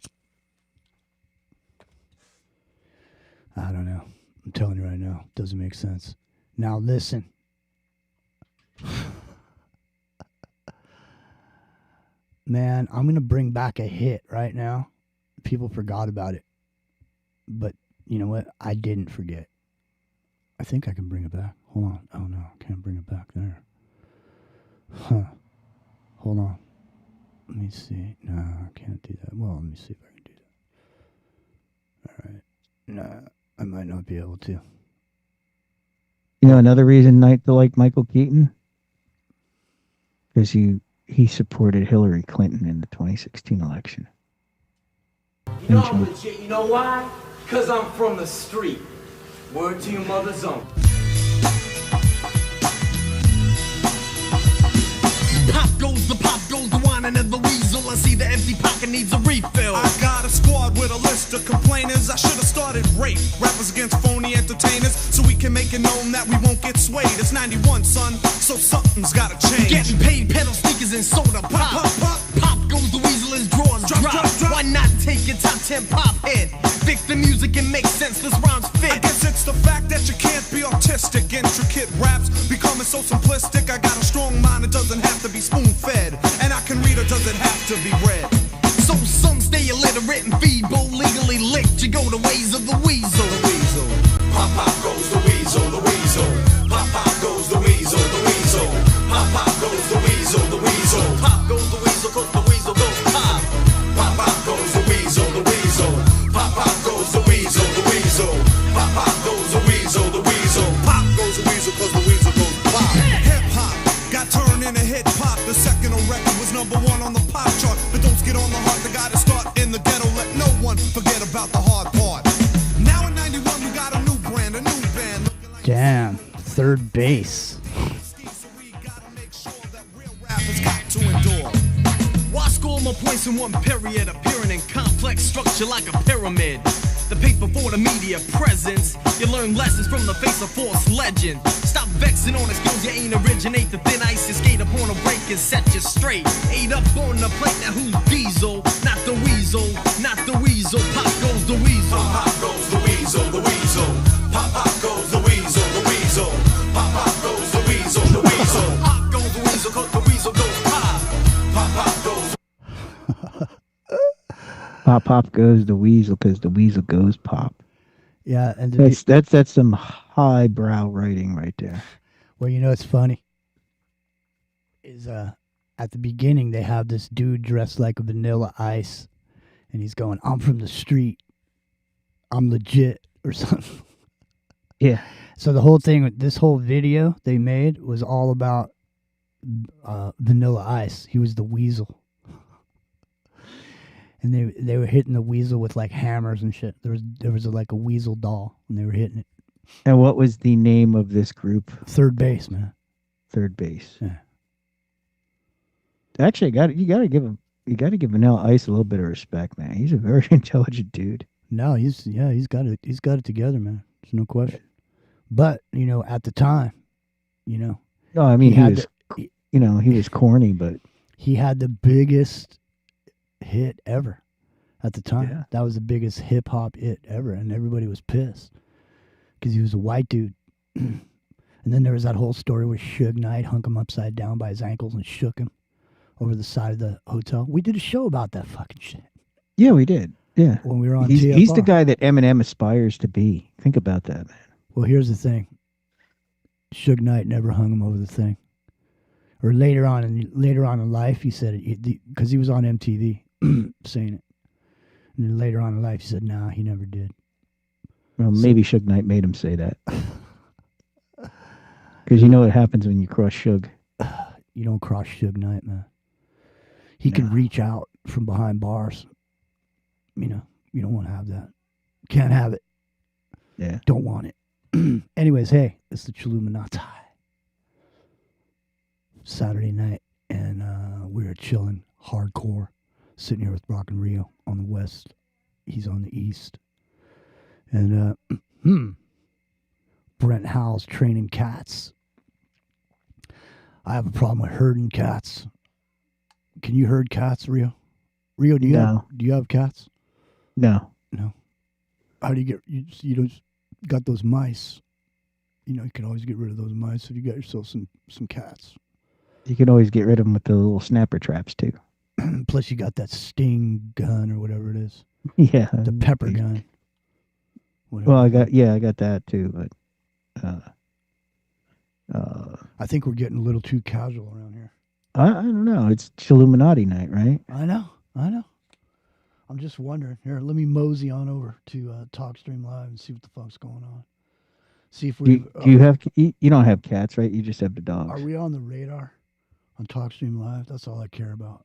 I don't know. I'm telling you right now, it doesn't make sense. Now listen. Man, I'm going to bring back a hit right now. People forgot about it. But you know what? I didn't forget. I think I can bring it back. Hold on. Oh no, I can't bring it back there. Huh. Hold on. Let me see. No, I can't do that. Well, let me see if I can do that. All right. No, I might not be able to. Another reason not to like Michael Keaton? Because he supported Hillary Clinton in the 2016 election. You know I'm legit. You know why? Because I'm from the street. Word to your mother's own. Pop goes the wine and the weasel. I see the empty pocket needs a refill. I got a squad with a list of complainers. I should have started rape. Rappers against phony entertainers, so we can make it known that we won't get swayed. It's 91, son, so something's gotta change. Getting paid, pedal sneakers and soda pop. Pop goes the weasel, his drawers drop. Why not take your top 10 pop hit? Fix the music and make sense, this rhymes fit. I guess it's the fact that you can't be artistic. Intricate raps becoming so simplistic. I got a strong mind, it doesn't have to be spoon-fed. And I can read, or does it have to be read? So some stay illiterate and feeble, legally licked. You go the ways of the weasel. The weasel. Pop goes the weasel, the weasel. Pop goes the weasel, the weasel. Pop goes the weasel, the weasel. Pop goes the weasel, cause the weasel goes pop. Pop goes the weasel, the weasel. Pop goes the weasel, the weasel. Pop goes the weasel, the weasel. Pop goes the weasel, cause the weasel goes pop. Hip hop got turned into hip hop. The second record was #1 on the pop chart. But don't get on the heart, the gotta start in the ghetto. Let no one forget about the hard part. Now in 91 we got a new brand, a new band. Damn, third base. Why score more points in one period, appearing in complex structure like a pyramid? The paper for the media presence. You learn lessons from the face of false legend. Stop vexing on the skills you ain't originate. The thin ice you skate upon a break and set you straight. Ate up on the plate, now who's Diesel? Not the weasel, not the weasel. Pop goes the weasel. Pop goes the weasel, the weasel. Pop goes the weasel, the weasel. Pop goes the weasel, the weasel. Pop goes the weasel, cause the weasel goes pop. Pop goes. Pop pop goes the weasel because the weasel goes pop. Yeah, and That's some highbrow writing right there. well, you know, it's funny. Is at the beginning they have this dude dressed like a Vanilla Ice, and he's going, "I'm from the street. I'm legit," or something. Yeah. So the whole thing, this whole video they made was all about Vanilla Ice. He was the weasel, and they were hitting the weasel with like hammers and shit. There was like a weasel doll, and they were hitting it. And what was the name of this group? Third Base, man. Third Base. Yeah. Actually, you gotta give Vanilla Ice a little bit of respect, man. He's a very intelligent dude. No, he's got it together, man. There's no question. But you know, at the time, you know, No, I mean he he was corny, but he had the biggest hit ever at the time. Yeah. That was the biggest hip hop hit ever, and everybody was pissed because he was a white dude. And then there was that whole story where Suge Knight hung him upside down by his ankles and shook him over the side of the hotel. We did a show about that fucking shit yeah, we did. Yeah, when we were on he's TFR. the guy that Eminem aspires to be. Think about that, man. Well, here's the thing. Suge Knight never hung him over the thing. Or later on in life, he said it because he was on MTV saying it. And then later on in life, he said, "Nah, he never did." Well, maybe Suge Knight made him say that. Because you know what happens when you cross Suge. You don't cross Suge Knight, man. He can reach out from behind bars. You know, you don't want to have that. Can't have it. Yeah. Don't want it. Anyways, hey, it's the chilluminatti. Saturday night, and we were chilling hardcore, sitting here with Brock and Rio on the west. He's on the east. And Brent Howell's training cats. I have a problem with herding cats. Can you herd cats, Rio? Rio, do you have cats? No. No. How do you get you don't got those mice? You know, you can always get rid of those mice if you got yourself some cats. You can always get rid of them with the little snapper traps too. Plus, you got that sting gun or whatever it is. Yeah. The pepper gun. Whatever. Well, I got that too, but I think we're getting a little too casual around here. I don't know. It's Chilluminati night, right? I know. I'm just wondering. Here, let me mosey on over to TalkStream Live and see what the fuck's going on. See if we. Do you have? You don't have cats, right? You just have the dogs. Are we on the radar on TalkStream Live? That's all I care about.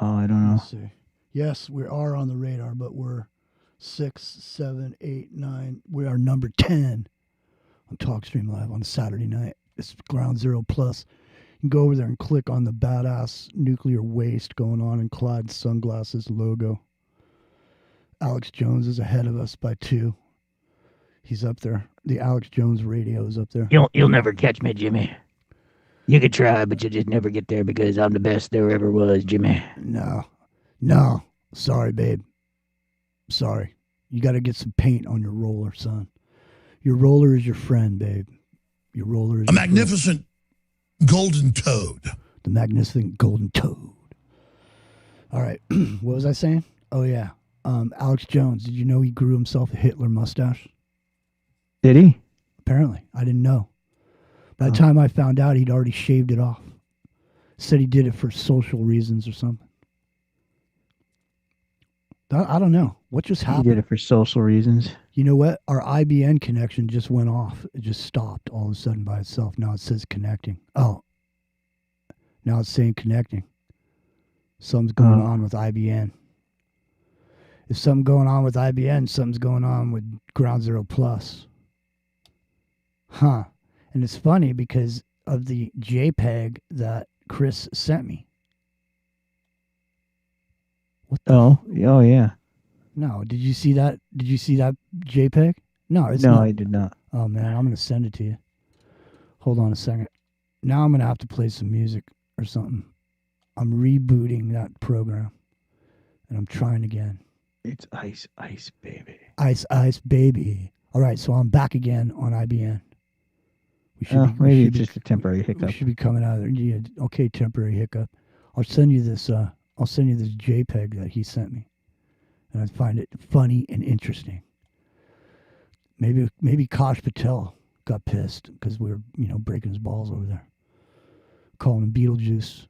Oh, I don't know. Let's see. Yes, we are on the radar, but we're 6, 7, 8, 9. We are number 10 on TalkStream Live on a Saturday night. It's Ground Zero Plus. You can go over there and click on the badass nuclear waste going on in Clyde's sunglasses logo. Alex Jones is ahead of us by 2. He's up there. The Alex Jones radio is up there. You'll never catch me, Jimmy. You could try, but you'll just never get there because I'm the best there ever was, Jimmy. No. Sorry, babe. Sorry. You got to get some paint on your roller, son. Your roller is your friend, babe. Your roller is a magnificent golden toad. The magnificent golden toad. All right. What was I saying? Oh, yeah. Alex Jones, did you know he grew himself a Hitler mustache? Did he? Apparently. I didn't know. By the time I found out, he'd already shaved it off. Said he did it for social reasons or something. I don't know. What just happened? He did it for social reasons. You know what? Our IBN connection just went off. It just stopped all of a sudden by itself. Now it says connecting. Oh. Now it's saying connecting. Something's going on with IBN. If something's going on with IBN, something's going on with Ground Zero Plus. Huh. And it's funny because of the JPEG that Chris sent me. What the Oh yeah. No, did you see that? Did you see that JPEG? No, it's No, not. I did not. Oh man, I'm gonna send it to you. Hold on a second. Now I'm gonna have to play some music or something. I'm rebooting that program, and I'm trying again. It's ice, baby. Ice, baby. All right, so I'm back again on IBN. Maybe it's just a temporary hiccup. We should be coming out of there. Yeah, okay, temporary hiccup. I'll send you this. I'll send you this JPEG that he sent me, and I find it funny and interesting. Maybe Kosh Patel got pissed because we were, breaking his balls over there, calling him Beetlejuice.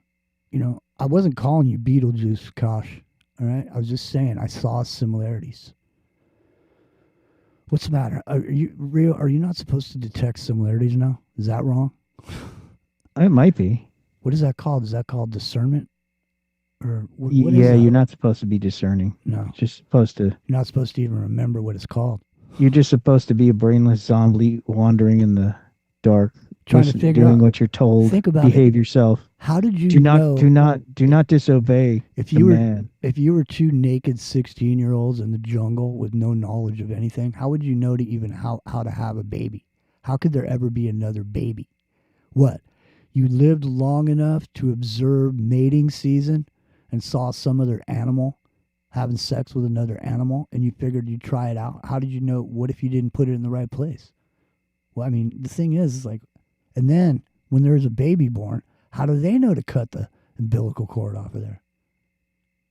I wasn't calling you Beetlejuice, Kosh. All right, I was just saying I saw similarities. What's the matter? Are you not supposed to detect similarities now? Is that wrong? It might be. What is that called? Is that called discernment? Or what is Yeah, that? you're not supposed to be discerning. No. You're just supposed to. You're not supposed to even remember what it's called. You're just supposed to be a brainless zombie wandering in the dark, Trying to figure doing out what you're told. Think about behave it. yourself. How did you do not know? do not disobey If the you were man. if you were two naked 16-year-olds in the jungle with no knowledge of anything, how would you know to even how to have a baby? How could there ever be another baby? What? You lived long enough to observe mating season and saw some other animal having sex with another animal, and you figured you'd try it out. How did you know? What if you didn't put it in the right place? Well, I mean, the thing is like, and then when there's a baby born, how do they know to cut the umbilical cord off of there?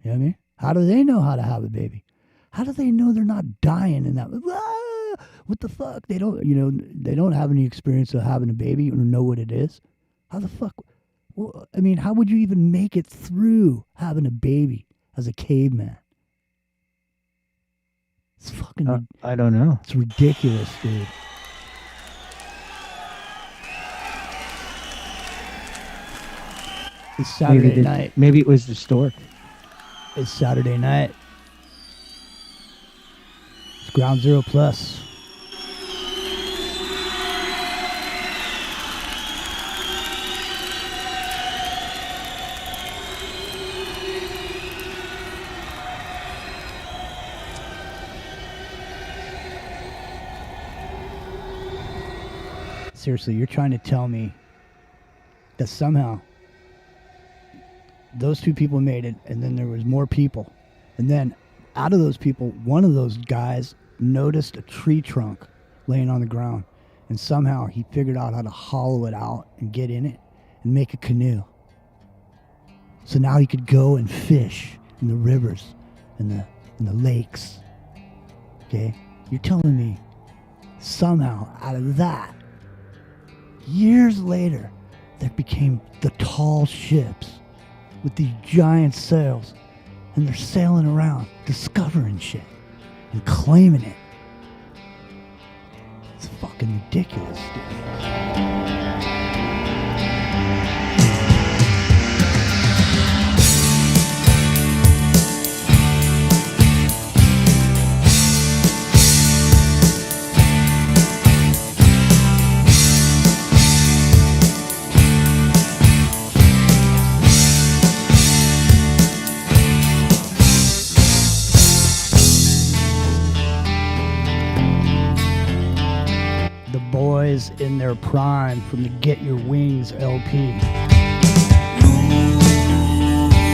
You know what I mean? How do they know how to have a baby? How do they know they're not dying in that? What the fuck? They don't, they don't have any experience of having a baby or know what it is. How the fuck? Well, I mean, how would you even make it through having a baby as a caveman? It's fucking. I don't know. It's ridiculous, dude. It's Saturday night. Maybe it was the stork. It's Saturday night. It's Ground Zero Plus. Seriously, you're trying to tell me that somehow those two people made it, and then there was more people. And then out of those people, one of those guys noticed a tree trunk laying on the ground. And somehow he figured out how to hollow it out and get in it and make a canoe. So now he could go and fish in the rivers and the lakes. Okay? You're telling me somehow out of that, years later, there became the tall ships with these giant sails, and they're sailing around, discovering shit and claiming it. It's fucking ridiculous, dude. Boys in their prime from the Get Your Wings LP.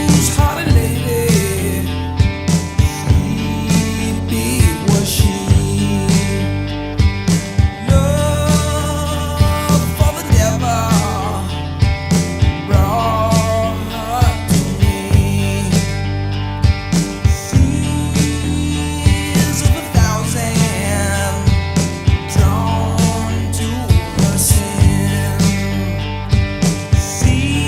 Who's hearted lady? Sleepy was she? Love for the devil brought her to me. Seas of 1,000 drawn to her sin. See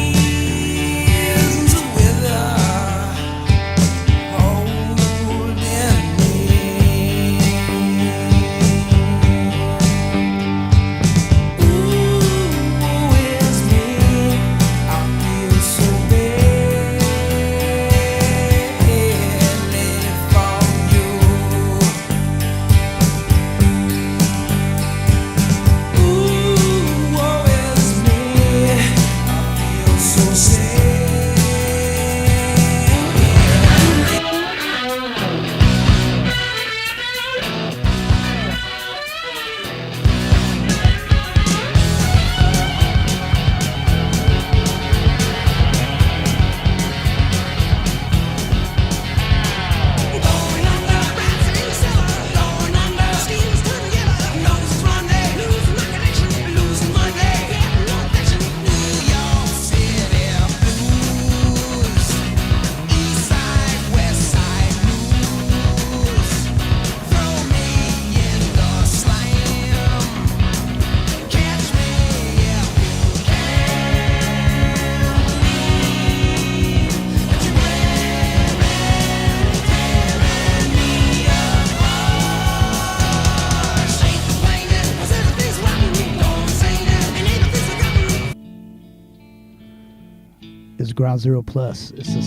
Ground Zero Plus. It's a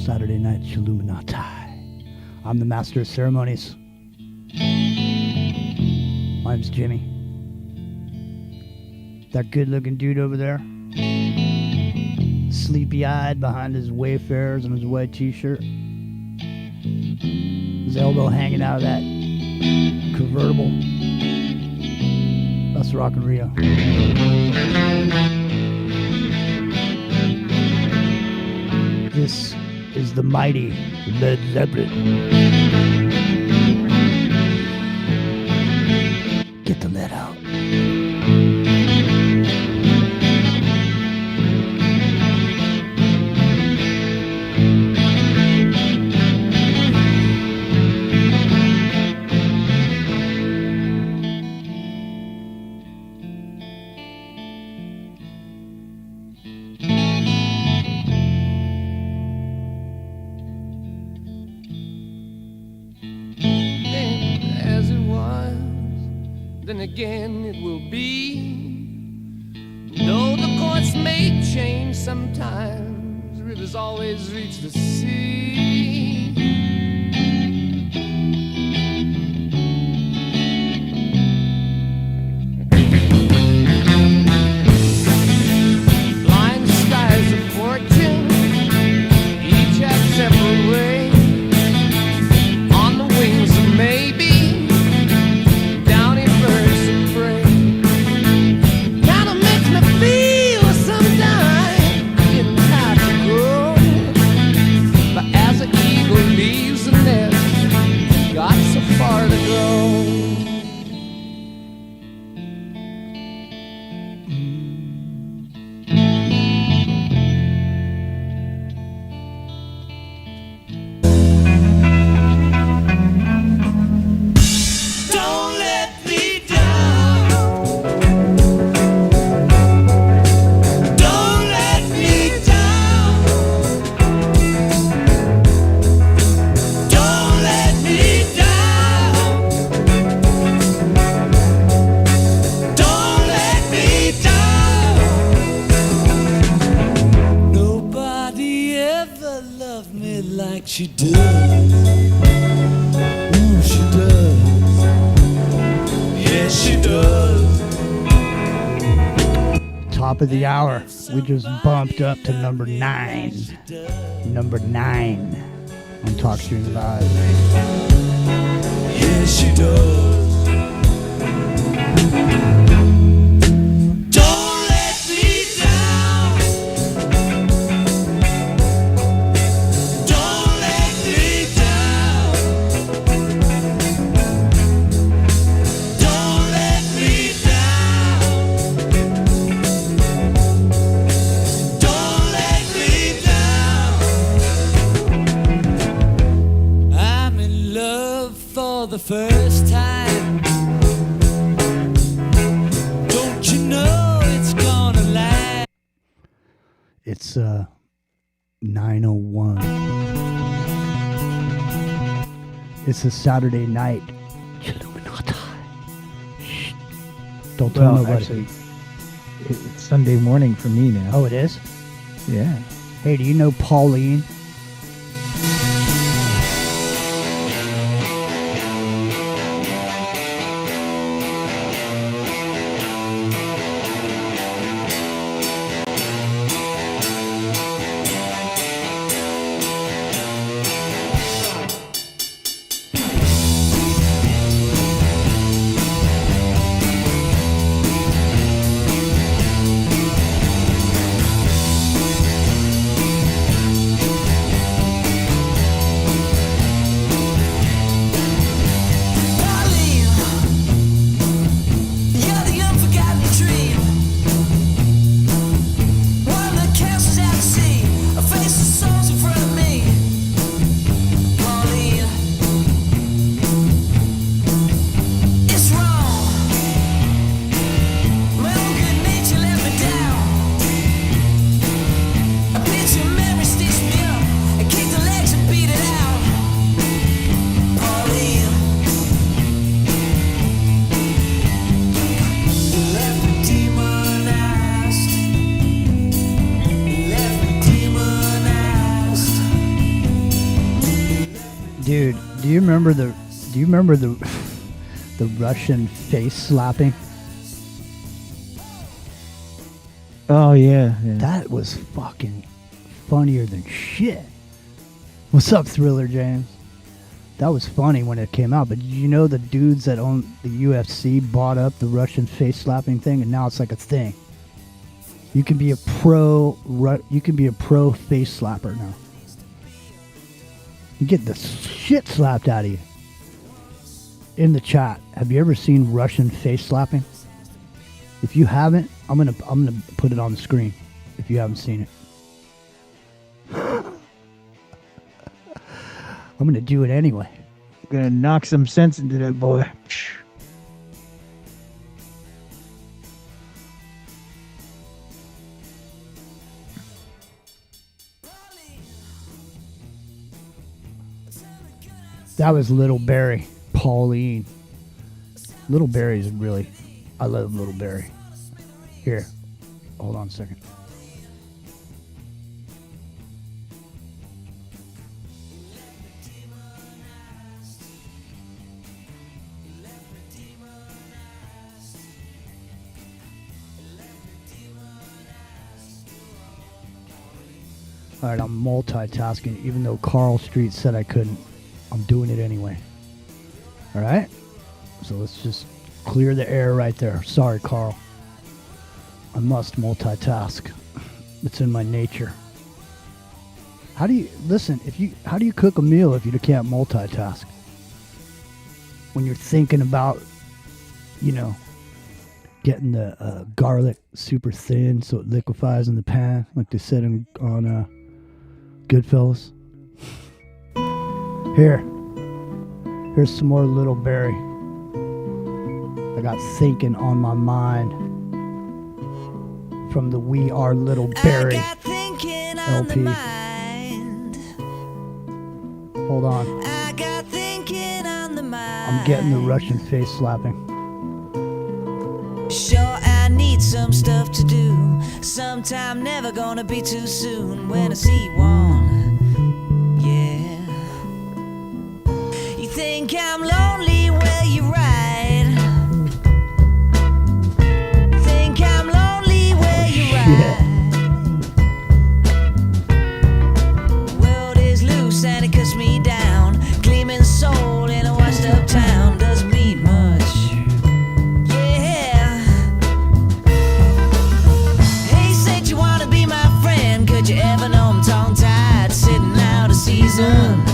Saturday night chilluminatti. I'm the master of ceremonies. My name's Jimmy. That good-looking dude over there, sleepy-eyed behind his Wayfarers and his white t-shirt, his elbow hanging out of that convertible. That's Rock and Rio. This is the mighty Led Zeppelin. Get the lead out. Then again it will be. Though the course may change sometimes, rivers always reach the sea. Blind skies of fortune, each have separate way. On the wings of maybe, far to go. Don't let me down. Don't let me down. Don't let me down. Don't let me down. Nobody ever loved me like she does. Ooh, she does. Yes, she does. Top of the hour. We just bumped up to number 9. Number 9 on TalkStream Live. Yes, she does. Don't let me down. Don't let me down. Don't let me down. Don't let me down. I'm in love for the first time. Don't you know it's gonna last? It's 9:01. It's a Saturday night chilluminatti. Shh. Don't tell Well, nobody. actually, it's Sunday morning for me now. Oh, it is? Yeah. Hey, do you know Pauline? Dude, do you remember the the Russian face slapping? Oh yeah, yeah. That was fucking funnier than shit. What's up, Thriller James? That was funny when it came out, but did you know the dudes that own the UFC bought up the Russian face slapping thing, and now it's like a thing. You can be a pro face slapper now. You get the shit slapped out of you. In the chat, have you ever seen Russian face slapping? If you haven't, I'm gonna put it on the screen. If you haven't seen it, I'm gonna do it anyway. Gonna knock some sense into that boy. That was Little Barry, Pauline. Little Barry's really, I love Little Barry. Here, hold on a second. All right, I'm multitasking, even though Carl Street said I couldn't. I'm doing it anyway. All right? So let's just clear the air right there. Sorry, Carl. I must multitask. It's in my nature. How do you cook a meal if you can't multitask? When you're thinking about, getting the garlic super thin so it liquefies in the pan, like they said on Goodfellas. Here's some more Little Barry. I got thinking on my mind from the We Are Little Barry LP. Hold on. I'm getting the Russian face slapping. Sure, I need some stuff to do. Sometime never gonna be too soon when I see one. Yeah. You think I'm lonely? Well, you're right. Think I'm lonely? Well, you're right. World is loose and it cuts me down. Gleaming soul in a washed up town doesn't mean much. Could you ever know I'm tongue-tied, sitting out a season?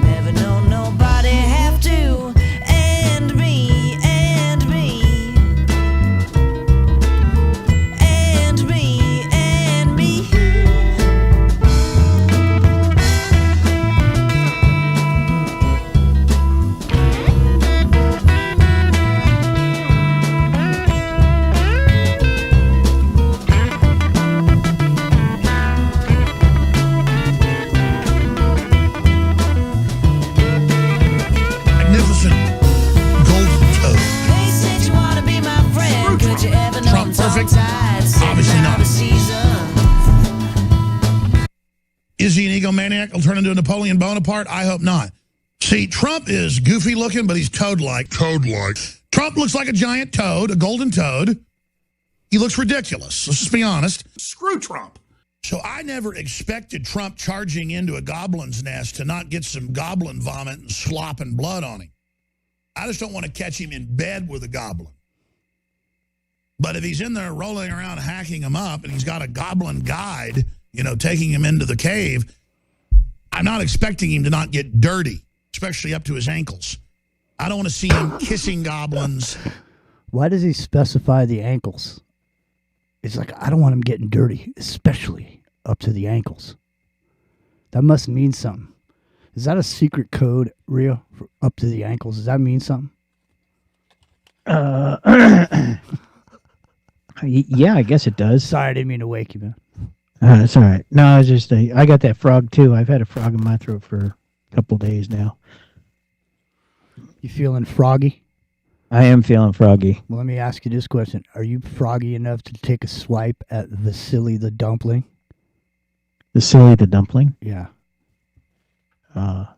Never know nobody have to end me, end me, end me, end me. Obviously not. Is he an egomaniac? Will turn into a Napoleon Bonaparte? I hope not. See, Trump is goofy looking, but he's toad-like. Toad-like. Trump looks like a giant toad, a golden toad. He looks ridiculous. Let's just be honest. Screw Trump. So I never expected Trump charging into a goblin's nest to not get some goblin vomit and slop and blood on him. I just don't want to catch him in bed with a goblin. But if he's in there rolling around hacking him up and he's got a goblin guide, taking him into the cave, I'm not expecting him to not get dirty, especially up to his ankles. I don't want to see him kissing goblins. Why does he specify the ankles? It's like, I don't want him getting dirty, especially up to the ankles. That must mean something. Is that a secret code, Rio, for up to the ankles? Does that mean something? Yeah, I guess it does. Sorry, I didn't mean to wake you, man. It's all right. No, it's just I got that frog too. I've had a frog in my throat for a couple days now. You feeling froggy? I am feeling froggy. Well, let me ask you this question. Are you froggy enough to take a swipe at Vasily the Dumpling? Vasily the Dumpling? Yeah.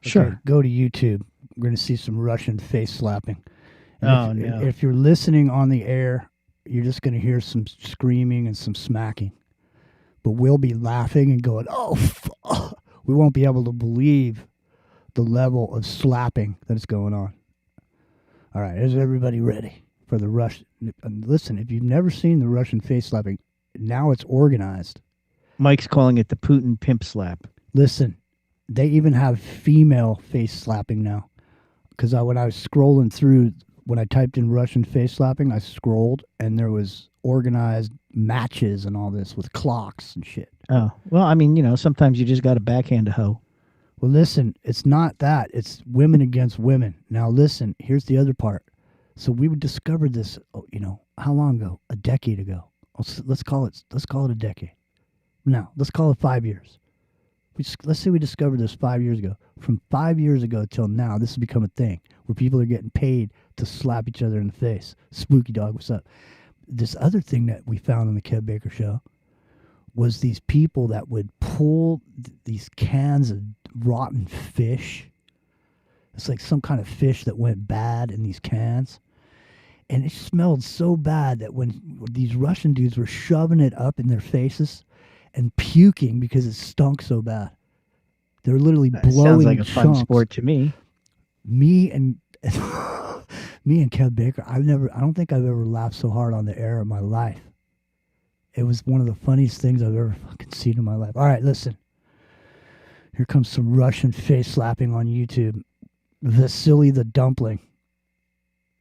Sure. Okay, go to YouTube. We're going to see some Russian face slapping. And No. if you're listening on the air, you're just going to hear some screaming and some smacking. But we'll be laughing and going, oh, fuck. We won't be able to believe the level of slapping that is going on. All right, is everybody ready for the Russian? Listen, if you've never seen the Russian face slapping, now it's organized. Mike's calling it the Putin pimp slap. Listen, they even have female face slapping now. Because when I was scrolling through, when I typed in Russian face slapping, I scrolled and there was organized matches and all this with clocks and shit. Oh, well, I mean, sometimes you just got to backhand a hoe. Well, listen, it's not that. It's women against women. Now, listen, here's the other part. So we would discover this, how long ago? A decade ago. Let's call it a decade. No, let's call it 5 years. Let's say we discovered this 5 years ago. From 5 years ago till now, this has become a thing where people are getting paid to slap each other in the face. Spooky Dog, what's up? This other thing that we found on the Kev Baker Show was these people that would pull these cans of rotten fish. It's like some kind of fish that went bad in these cans. And it smelled so bad that when these Russian dudes were shoving it up in their faces and puking because it stunk so bad. They were literally blowing Sounds like a chunks. fun sport to me. Me and Kev Baker, I don't think I've ever laughed so hard on the air in my life. It was one of the funniest things I've ever fucking seen in my life. All right, listen. Here comes some Russian face slapping on YouTube. Vasily the Dumpling.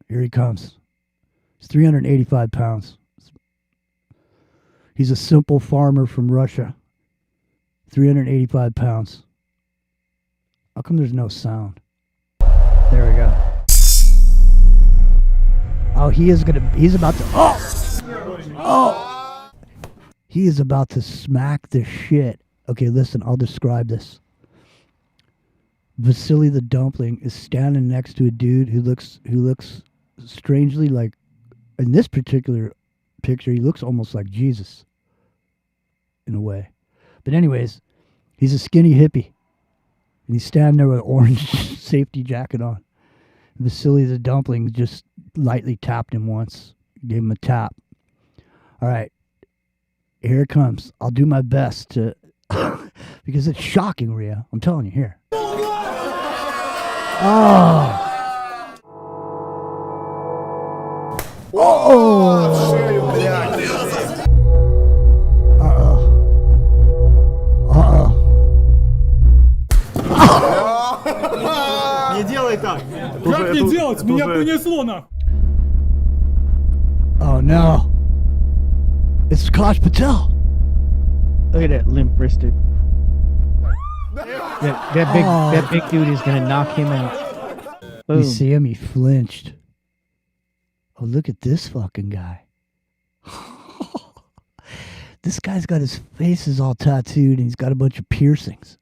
Here he comes. He's 385 pounds. He's a simple farmer from Russia. 385 pounds. How come there's no sound? There we go. Oh, he's about to, he is about to smack the shit. Okay, listen, I'll describe this. Vasily the Dumpling is standing next to a dude who looks strangely like, in this particular picture, he looks almost like Jesus in a way. But anyways, he's a skinny hippie. And he's standing there with an orange safety jacket on. Vasily the Dumpling just lightly tapped him once. Gave him a tap. All right. Here it comes. I'll do my best to... because it's shocking, Rhea. I'm telling you, here. Oh! Не делай так. Как не делать? Меня понесло нахуй. Oh no. It's Kosh Patel. Look at that limp wristed. That big dude is gonna knock him out. Boom. You see him? He flinched. Oh, look at this fucking guy. This guy's got his face is all tattooed and he's got a bunch of piercings.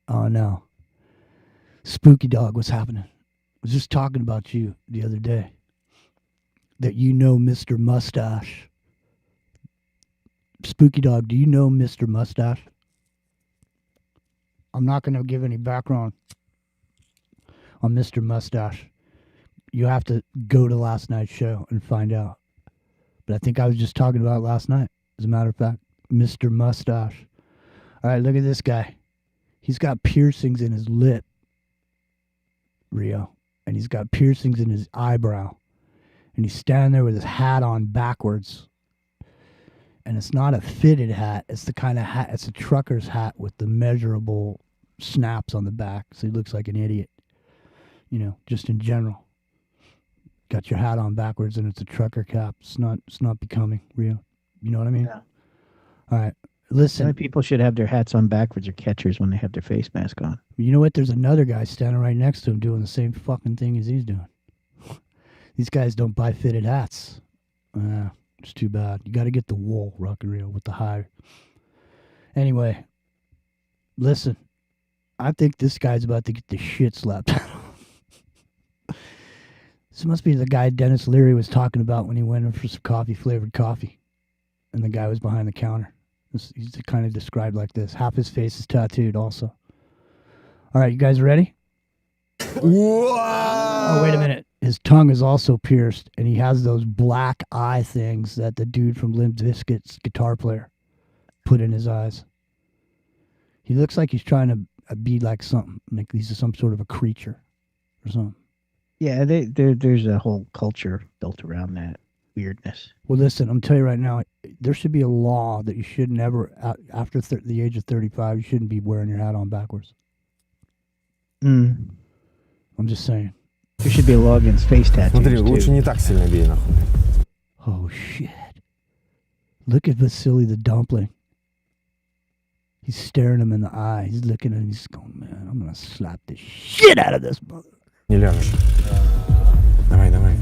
Oh no. Spooky Dog, what's happening? I was just talking about you the other day. That you know Mr. Mustache. Spooky Dog, do you know Mr. Mustache? I'm not going to give any background on Mr. Mustache. You have to go to last night's show and find out. But I think I was just talking about it last night, as a matter of fact. Mr. Mustache. All right, look at this guy. He's got piercings in his lip, Rio. And he's got piercings in his eyebrow. And he's standing there with his hat on backwards. And it's not a fitted hat. It's the kind of hat, it's a trucker's hat with the measurable snaps on the back. So he looks like an idiot. You know, just in general. Got your hat on backwards and it's a trucker cap. It's not becoming, Rio. You know what I mean? Yeah. All right. Listen. People should have their hats on backwards or catchers when they have their face mask on. You know what? There's another guy standing right next to him doing the same fucking thing as he's doing. These guys don't buy fitted hats. It's too bad. You got to get the wool, Rock and Rio, with the high. Anyway, listen. I think this guy's about to get the shit slapped out of him. This must be the guy Dennis Leary was talking about when he went in for some coffee-flavored coffee. And the guy was behind the counter. He's kind of described like this. Half his face is tattooed also. All right, you guys ready? Whoa! Oh, wait a minute. His tongue is also pierced, and he has those black eye things that the dude from Limp Bizkit's guitar player put in his eyes. He looks like he's trying to be like something, like he's some sort of a creature or something. Yeah, there's a whole culture built around that weirdness. Well, listen, I'm telling you right now, there should be a law that you should never, after the age of 35, you shouldn't be wearing your hat on backwards. Mm. I'm just saying. There should be a law against face tattoos, Смотри, лучше too. не так сильно бей, нахуй. Oh, shit. Look at Vasily the dumpling. He's staring him in the eye. He's looking at him. He's going, man, I'm going to slap the shit out of this mother. Не ляжешь. Давай, давай.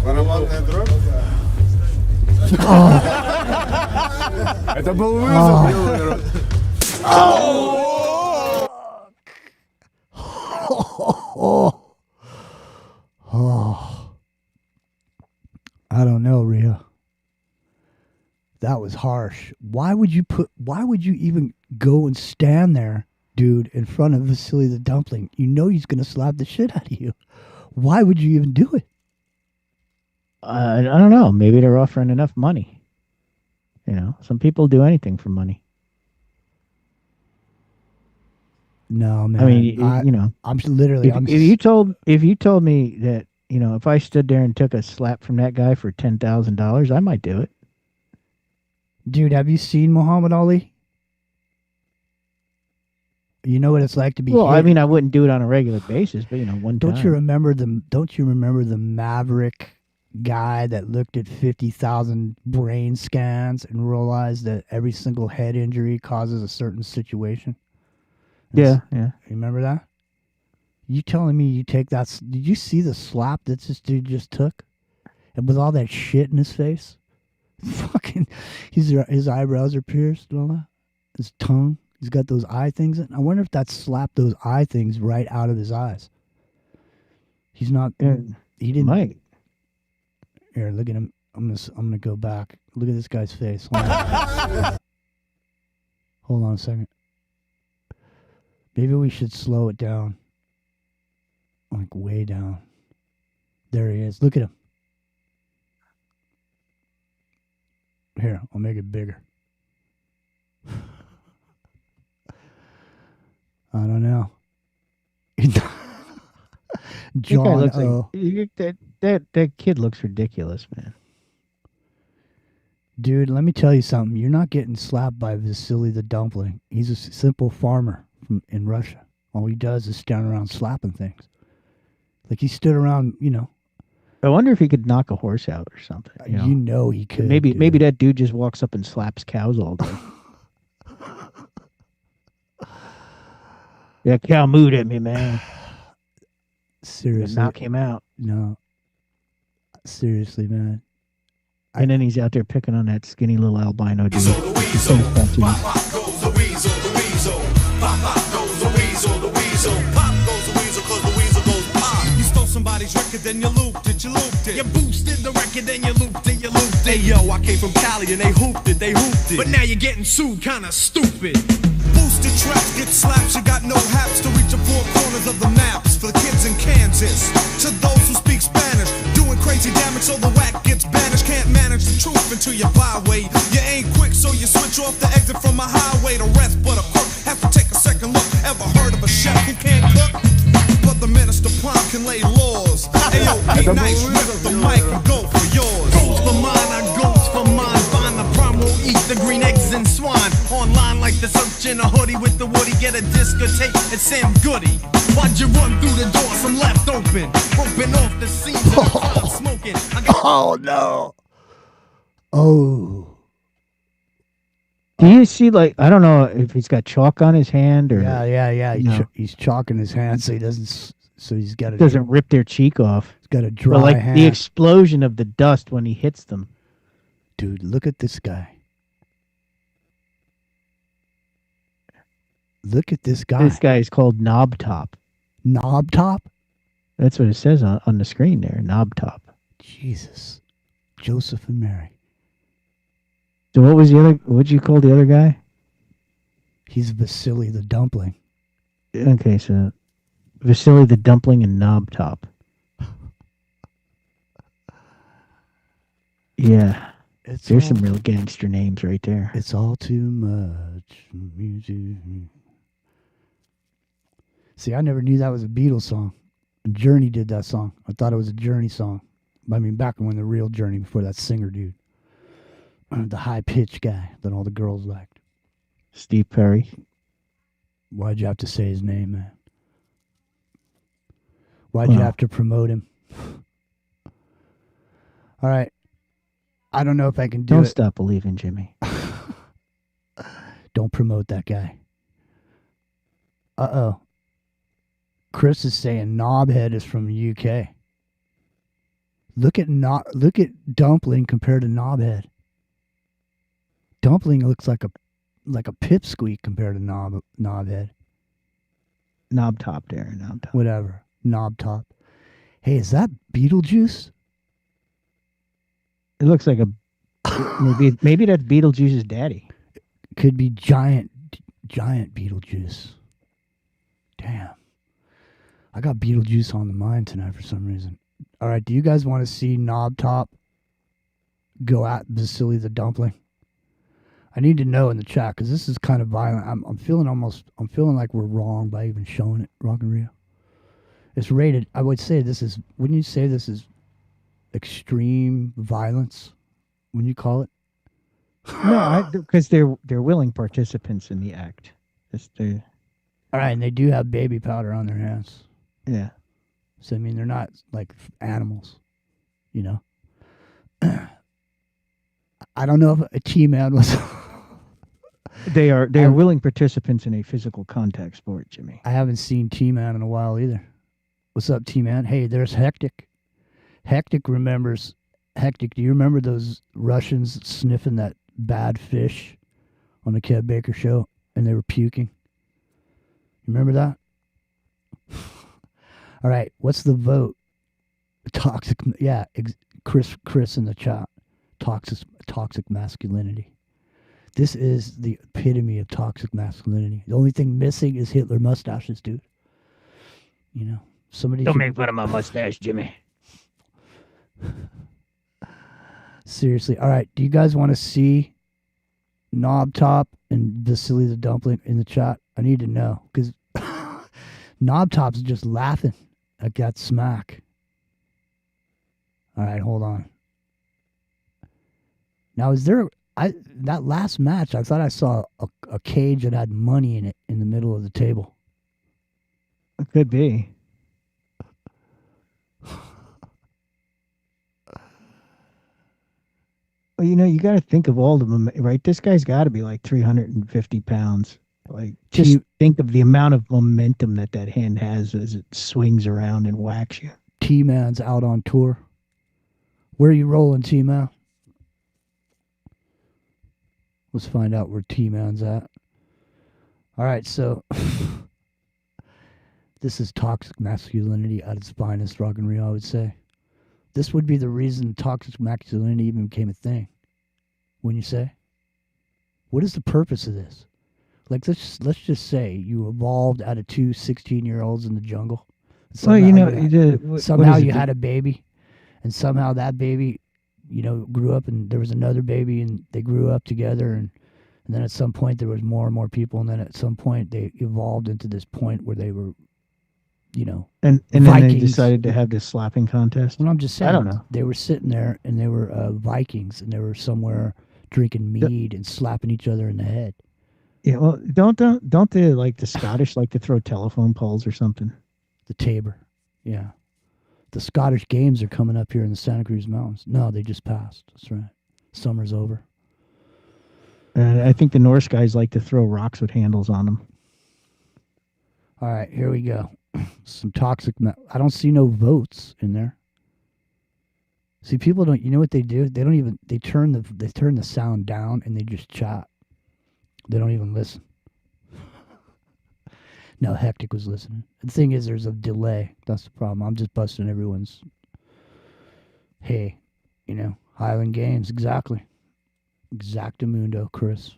Барабанная дробь? Это был вызов. I don't know, Rhea. That was harsh. Why would you even go and stand there, dude, in front of Vasily the dumpling? You know he's going to slap the shit out of you. Why would you even do it? I don't know. Maybe they're offering enough money. You know, some people do anything for money. No, man. I mean, you know, I'm literally. If you told me that, you know, if I stood there and took a slap from that guy for $10,000, I might do it. Dude, have you seen Muhammad Ali? You know what it's like to be. Well, hit? I mean, I wouldn't do it on a regular basis, but you know, one time. Don't you remember the Maverick guy that looked at 50,000 brain scans and realized that every single head injury causes a certain situation? Yeah. You remember that? You telling me you take that? Did you see the slap that this dude just took? And with all that shit in his face? Fucking, his eyebrows are pierced and all that. His tongue, he's got those eye things in. I wonder if that slapped those eye things right out of his eyes. He's not. He didn't. Might. Here, look at him. I'm gonna go back. Look at this guy's face. Hold on a second. Maybe we should slow it down. Like way down. There he is. Look at him. Here, I'll make it bigger. I don't know. John, looks that kid looks ridiculous, man. Dude, let me tell you something. You're not getting slapped by Vasily the dumpling. He's a simple farmer in Russia. All he does is stand around slapping things. Like he stood around, you know. I wonder if he could knock a horse out or something. You know he could. Maybe that dude just walks up and slaps cows all day. That cow mooed at me, man. Seriously. Knock him out. No. Seriously, man. And then he's out there picking on that skinny little albino dude. Somebody's record, then you looped it. You boosted the record, then you looped it. Hey yo, I came from Cali and they hooped it. But now you're getting sued, kinda stupid. Boosted tracks get slaps, you got no haps to reach the four corners of the maps. For the kids in Kansas, to those who speak Spanish, doing crazy damage so the whack gets banished. Can't manage the truth until you byway. You ain't quick, so you switch off the exit from a highway. The rest but a crook, have to take a second look. Ever heard of a chef who can't cook? But the minister prime can lay laws. Ayo, be nice, rip the mic and go for yours. Goes for mine, I goes for mine. Find the prime, will eat the green eggs and swine. Online like the search in a hoodie with the woody. Get a discotheque at Sam Goody. Why'd you run through the door? Some left open. Open off the scenes of the crowd smoking. Oh, no. Oh. Do you see, like, I don't know if he's got chalk on his hand or... Yeah. He's chalking his hand so he doesn't... So he's got to... Doesn't rip their cheek off. He's got a dry but like hand. the explosion of the dust when he hits them. Dude, look at this guy. Look at this guy. This guy is called Knob Top. Knob Top? That's what it says on the screen there, Knob Top. Jesus. Joseph and Mary. So what'd you call the other guy? He's Vasily the Dumpling. Okay, so Vasily the Dumpling and Knob Top. Yeah. There's some real gangster names right there. It's all too much music. See, I never knew that was a Beatles song. Journey did that song. I thought it was a Journey song. I mean, back when the real Journey, before that singer dude. The high-pitched guy that all the girls liked. Steve Perry. Why'd you have to say his name, man? Why'd you have to promote him? All right. I don't know if I can do it. Don't stop believing, Jimmy. Don't promote that guy. Uh-oh. Chris is saying Knobhead is from the UK. Look at Dumpling compared to Knobhead. Dumpling looks like a pipsqueak compared to Knobhead. Knob Top there. Knob Top. Whatever. Knob Top. Hey, is that Beetlejuice? It looks like maybe that's Beetlejuice's daddy. Could be giant Beetlejuice. Damn. I got Beetlejuice on the mind tonight for some reason. All right, do you guys want to see Knob Top go at Vasily the Dumpling? I need to know in the chat because this is kind of violent. I'm feeling like we're wrong by even showing it. Rock and Rio. It's rated. I would say this is. Wouldn't you say this is extreme violence? When you call it? No, because they're willing participants in the act. All right, and they do have baby powder on their hands. Yeah. So I mean, they're not like animals, you know. I don't know if a T-Man was. They are willing participants in a physical contact sport, Jimmy. I haven't seen T-Man in a while either. What's up, T-Man? Hey, there's Hectic. Hectic remembers. Hectic, do you remember those Russians sniffing that bad fish on the Kev Baker show and they were puking? Remember that? All right, what's the vote? Toxic, yeah, Chris in the chat. Toxic masculinity. This is the epitome of toxic masculinity. The only thing missing is Hitler mustaches, dude. You know, somebody. Don't make fun of my mustache, Jimmy. Seriously. All right. Do you guys want to see Knob Top and Vasily the Dumpling in the chat? I need to know because Knob Top's just laughing at that smack. All right, hold on. Now, is there that last match? I thought I saw a cage that had money in it in the middle of the table. It could be. Well, you know, you got to think of all the right. This guy's got to be like 350 pounds. Like, just think of the amount of momentum that hand has as it swings around and whacks you. T-Man's out on tour. Where are you rolling, T-Man? Let's find out where T-Man's at. All right, so this is toxic masculinity at its finest, Rock and Rio, I would say. This would be the reason toxic masculinity even became a thing. Wouldn't you say? What is the purpose of this? Like, let's just say you evolved out of two 16-year-olds in the jungle. Well, you know, somehow you had a baby, and somehow that baby, you know, grew up, and there was another baby, and they grew up together, and then at some point there was more and more people, and then at some point they evolved into this point where they were, you know, and then they decided to have this slapping contest. Well, I'm just saying. I don't know. They were sitting there, and they were Vikings, and they were somewhere drinking mead and slapping each other in the head. Yeah, well, don't they, like, the Scottish like to throw telephone poles or something? The Tabor, yeah. The Scottish Games are coming up here in the Santa Cruz Mountains. No, they just passed. That's right. Summer's over. And I think the Norse guys like to throw rocks with handles on them. All right, here we go. Some toxic. I don't see no votes in there. See, people don't. You know what they do? They don't even. They turn the sound down and they just chat. They don't even listen. No, Hectic was listening. The thing is, there's a delay. That's the problem. I'm just busting everyone's. Hey, you know, Highland Games, exactly. Exactamundo, Chris.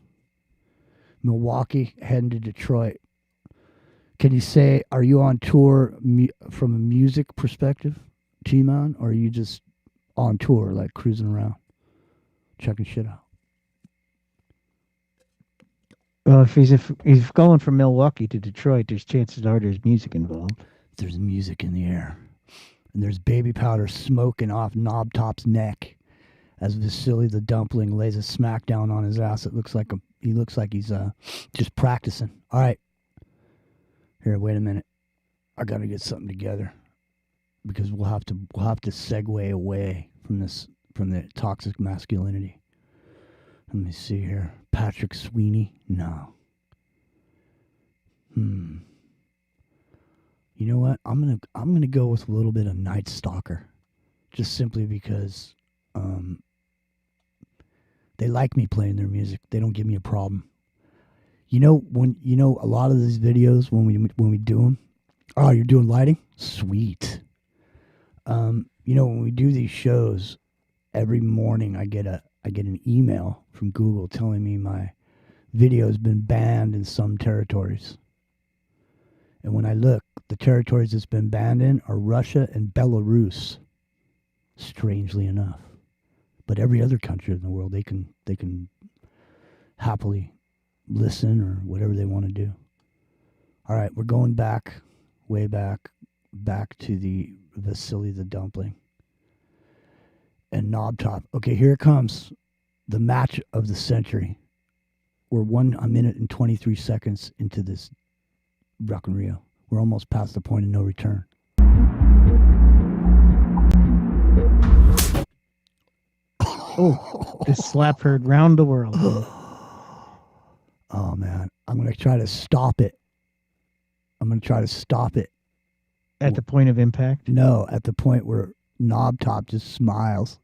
Milwaukee, heading to Detroit. Can you say, are you on tour from a music perspective, T-Man, or are you just on tour, like cruising around, checking shit out? Well, if he's going from Milwaukee to Detroit, there's chances are there's music involved. There's music in the air. And there's baby powder smoking off Knob Top's neck as Vasily the Dumpling lays a smack down on his ass. It looks like he looks like he's just practicing. All right. Here, wait a minute. I got to get something together because we'll have to segue away from the toxic masculinity. Let me see here. Patrick Sweeney? No. You know what? I'm gonna go with a little bit of Night Stalker, just simply because they like me playing their music. They don't give me a problem. You know a lot of these videos when we do them. Oh, you're doing lighting? Sweet. When we do these shows, every morning I get an email from Google telling me my video's been banned in some territories. And when I look, the territories it's been banned in are Russia and Belarus, strangely enough. But every other country in the world, they can happily listen or whatever they want to do. All right, we're going back, way back to the Vasily the Dumpling and Knob Top. Okay, here it comes. The match of the century. We're 1 minute and 23 seconds into this Rock and Rio. We're almost past the point of no return. Oh, this slap heard round the world. Oh, man. I'm going to try to stop it. At the point of impact? No, at the point where Knob Top just smiles.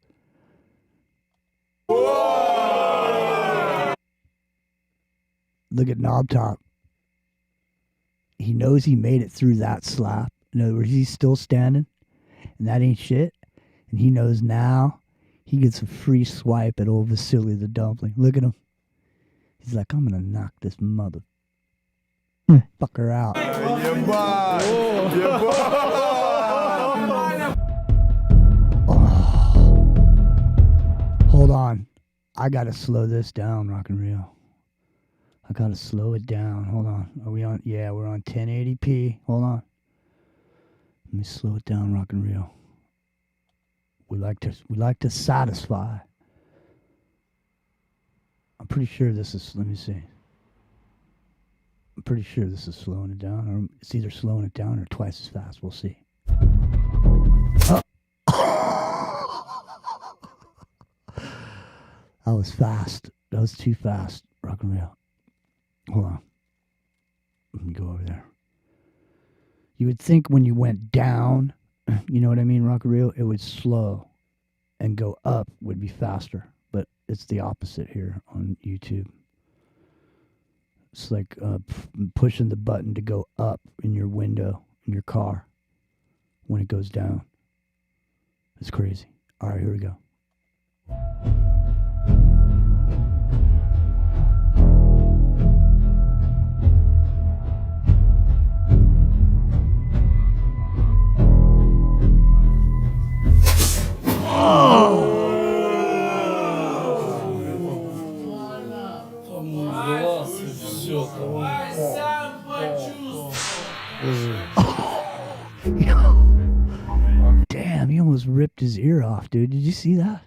Look at Knob Top. He knows he made it through that slap. In other words, he's still standing, and that ain't shit. And he knows now he gets a free swipe at old Vasily the Dumpling. Look at him. He's like, I'm going to knock this mother fucker out. Hold on. I got to slow this down, Rock and Rio. I got to slow it down. Hold on. Are we on? Yeah, we're on 1080p. Hold on. Let me slow it down, Rock and Rio. We like to satisfy. I'm pretty sure this is, let me see. I'm pretty sure this is slowing it down, or it's either slowing it down or twice as fast. We'll see. That was fast. That was too fast, Rock and Rio. Hold on. Let me go over there. You would think when you went down, you know what I mean, Rock and Rio, it would slow, and go up would be faster. But it's the opposite here on YouTube. It's like pushing the button to go up in your window in your car when it goes down. It's crazy. All right, here we go. Damn, he almost ripped his ear off, dude. Did you see that?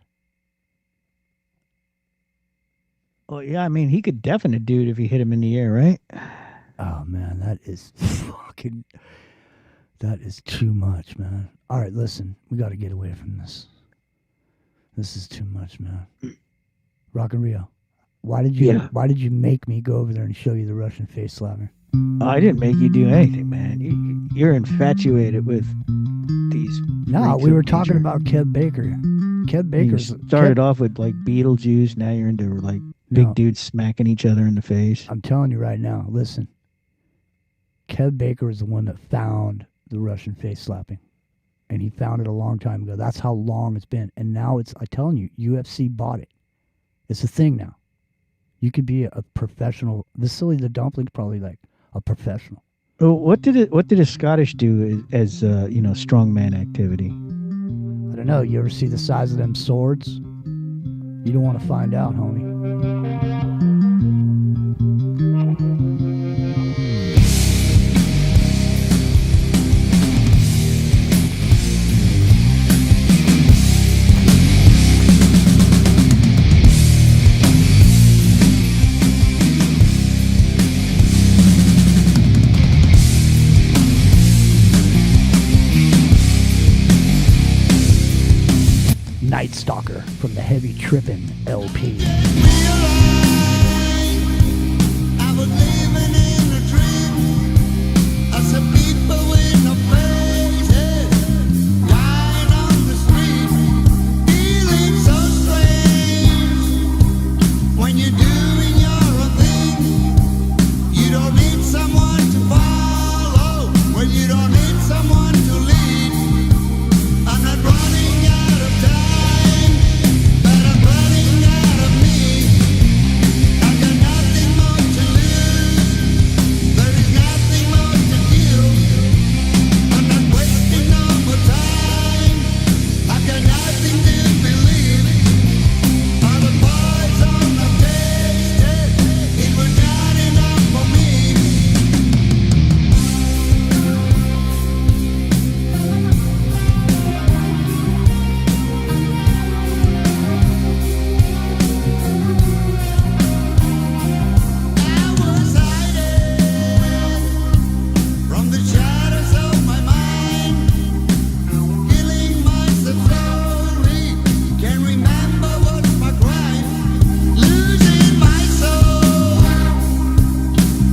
Well, yeah, I mean, he could deafen a dude if he hit him in the air, right? Oh, man, that is too much, man. All right, listen, we got to get away from this. This is too much, man. Rock and Rio, why did you make me go over there and show you the Russian face slapper? I didn't make you do anything, man. You're infatuated with these. No, we were talking about Kev Baker. Kev Baker started off with like Beetlejuice. Now you're into like big dudes smacking each other in the face. I'm telling you right now. Listen, Kev Baker is the one that found the Russian face slapping, and he found it a long time ago. That's how long it's been, and now I'm telling you, UFC bought it. It's a thing now. You could be a professional. The Silly the Dumpling's probably like a professional. Oh, what did a Scottish do as strongman activity? I don't know. You ever see the size of them swords? You don't want to find out, homie. Night Stalker from the Heavy Trippin' LP. I was living in a dream. I said people with no faces, lying on the street, feeling so strange. When you're doing your own thing, you don't need someone to follow. When you don't need someone to lead. I'm not running out of time, but I'm running out of me. I've got nothing more to lose. There is nothing more to give. I'm not wasting no more time. I've got nothing to believe. All the poison I've tasted, it was not enough for me. I was hiding from the shadows of my mind, killing myself slowly. Can't remember what's my crime. Losing my soul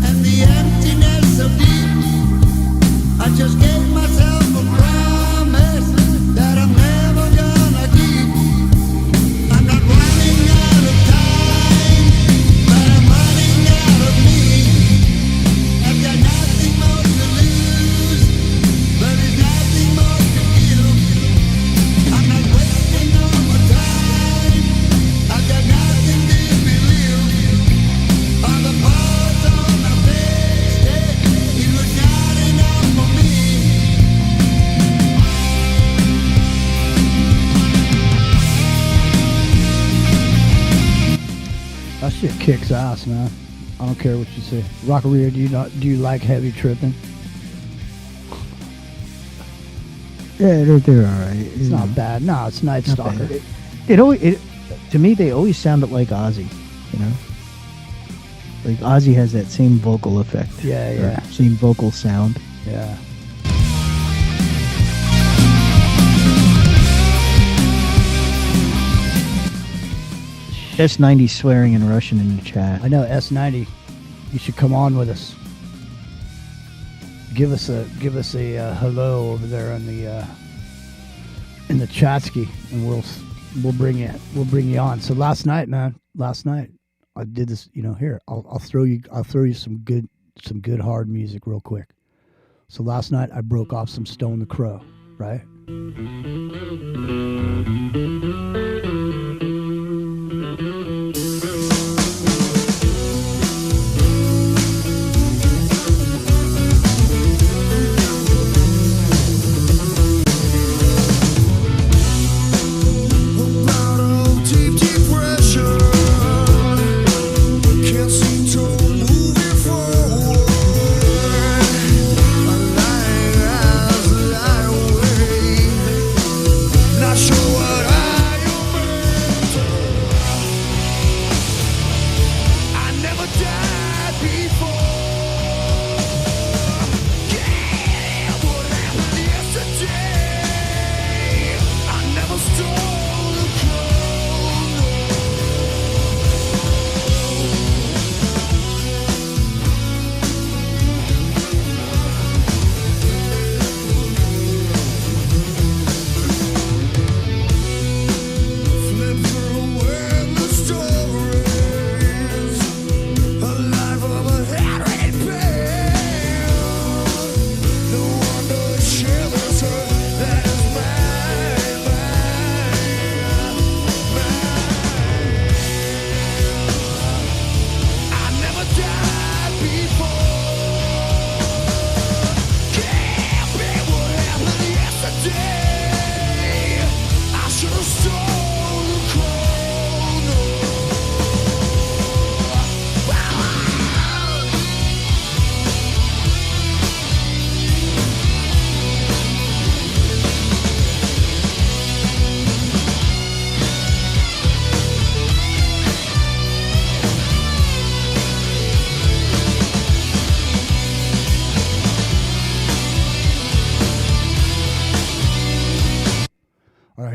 and the emptiness so deep. I just gave myself a promise that I'm never gonna keep. I'm not running out of time, but I'm running out of me. I've got nothing more to lose. There is nothing more to give. I'm not wasting no more time. I've got nothing to believe. All the poison I've tasted, it was not enough for me. That shit kicks ass, man. I don't care what you say. Rockaria, do you like Heavy Trippin'? Yeah, they're all right. It's not bad. No, it's Night Not Stalker. bad. To me, they always sounded like Ozzy. You know, like Ozzy has that same vocal effect. Yeah, or yeah. Same vocal sound. Yeah. S90 swearing in Russian in the chat. I know S90. You should come on with us. Give us a hello over there in the Chatsky, and we'll bring you on. So last night, man, I did this. Here I'll throw you some good hard music real quick. So last night I broke off some Stone the Crow, right? Not sure what I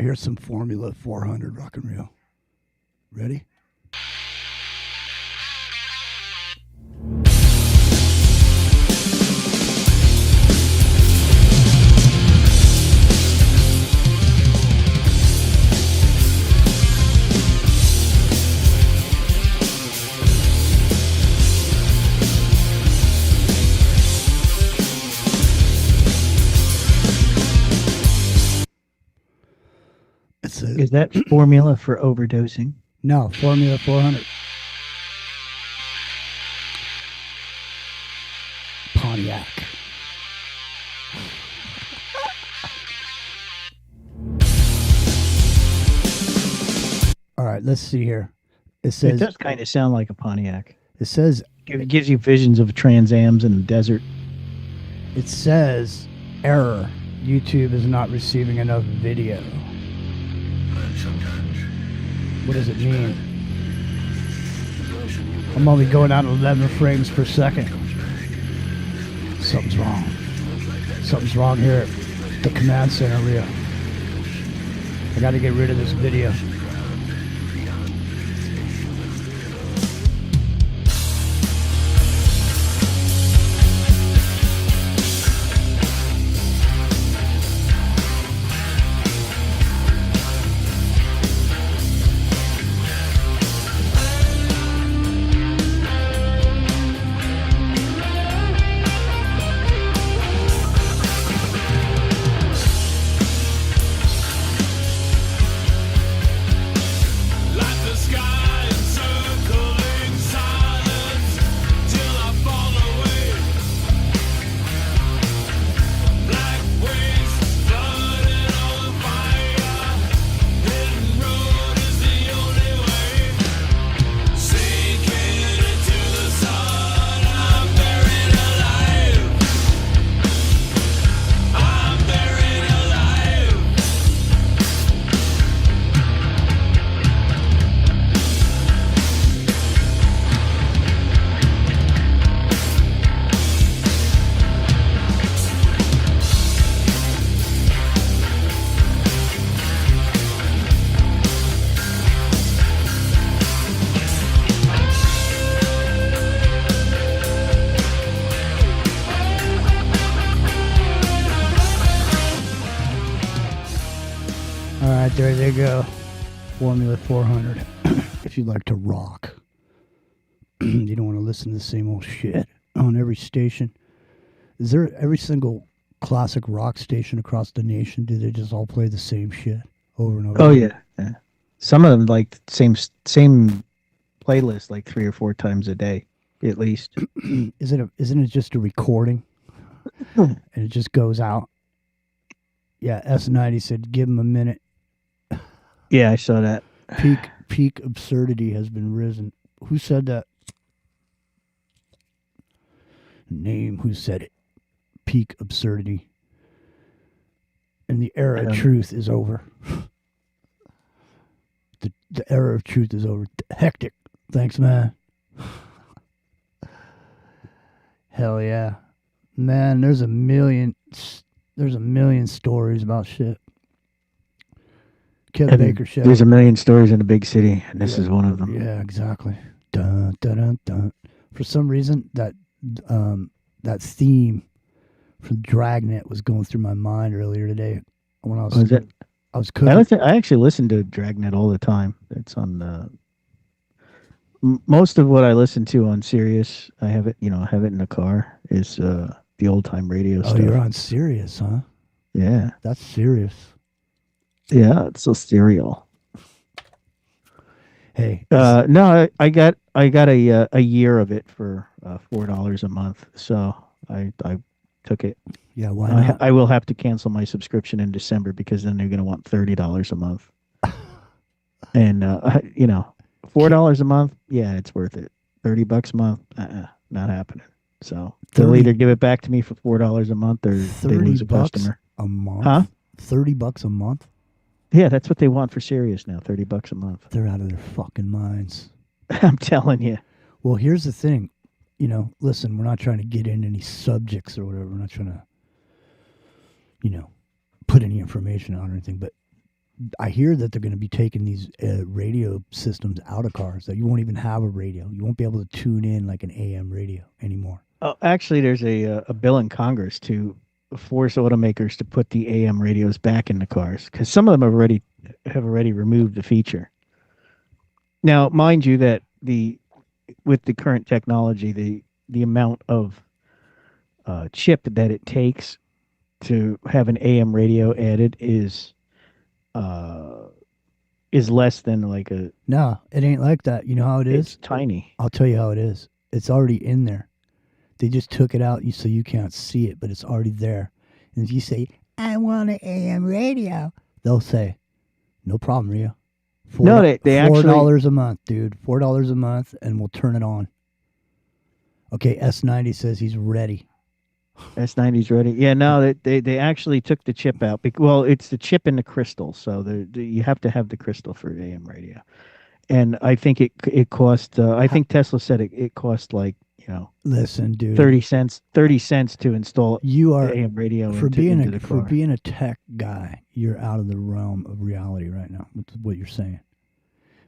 right, here's some Formula 400 rock and roll. Ready? Is that formula for overdosing? No, Formula 400. Pontiac. All right, let's see here. It says It does kind of sound like a Pontiac. It says It gives you visions of Trans Ams in the desert. It says error. YouTube is not receiving enough video. What does it mean? I'm only going out 11 frames per second. Something's wrong. Something's wrong here at the command center, Leo. I got to get rid of this video. There they go. Formula 400. If you like to rock, you don't want to listen to the same old shit on every station. Is there every single classic rock station across the nation? Do they just all play the same shit over and over? Oh yeah. Some of them like same playlist like 3 or 4 times a day at least. Isn't it just a recording and it just goes out? Yeah, S90 said give him a minute. Yeah, I saw that. Peak absurdity has been risen. Who said that? Name who said it. Peak absurdity. And the era of truth is over. The era of truth is over. Hectic. Thanks, man. Hell yeah. Man, there's a million stories about shit. Kevin Baker show. There's a million stories in a big city, and this is one of them. Yeah, exactly. Dun, dun, dun, dun. For some reason, that theme from Dragnet was going through my mind earlier today when I was cooking. I actually listen to Dragnet all the time. It's on most of what I listen to on Sirius. I have it in the car. Is the old time radio stuff. Oh, you're on Sirius, huh? Yeah, that's serious. Yeah, it's so serial. Hey, no, I got a year of it for $4 a month, so I took it. Yeah, why not? I will have to cancel my subscription in December because then they're going to want $30 a month. And $4 a month, yeah, it's worth it. $30 a month, not happening. So they'll either give it back to me for $4 a month or they lose a customer. A month? Huh? $30 a month? Yeah, that's what they want for Sirius now. $30 a month. They're out of their fucking minds. I'm telling you. Well, here's the thing. Listen, we're not trying to get into any subjects or whatever. We're not trying to, put any information out or anything. But I hear that they're going to be taking these radio systems out of cars. That you won't even have a radio. You won't be able to tune in like an AM radio anymore. Oh, actually, there's a bill in Congress to force automakers to put the AM radios back in the cars because some of them have already removed the feature. Now, mind you, that with the current technology, the amount of chip that it takes to have an AM radio added is less than like a. No, it ain't like that. You know how it is? It's tiny. I'll tell you how it is. It's already in there. They just took it out so you can't see it, but it's already there. And if you say, I want an AM radio, they'll say, no problem, Rio. No, they actually $4 a month, dude. $4 a month, and we'll turn it on. Okay, S90 says he's ready. S90's ready. Yeah, no, they actually took the chip out. Well, it's the chip in the crystal, so you have to have the crystal for AM radio. And I think it cost. I think Tesla said it cost like, listen, dude, 30 cents to install you are AM radio for into the car. For being a tech guy. You're out of the realm of reality right now with what you're saying,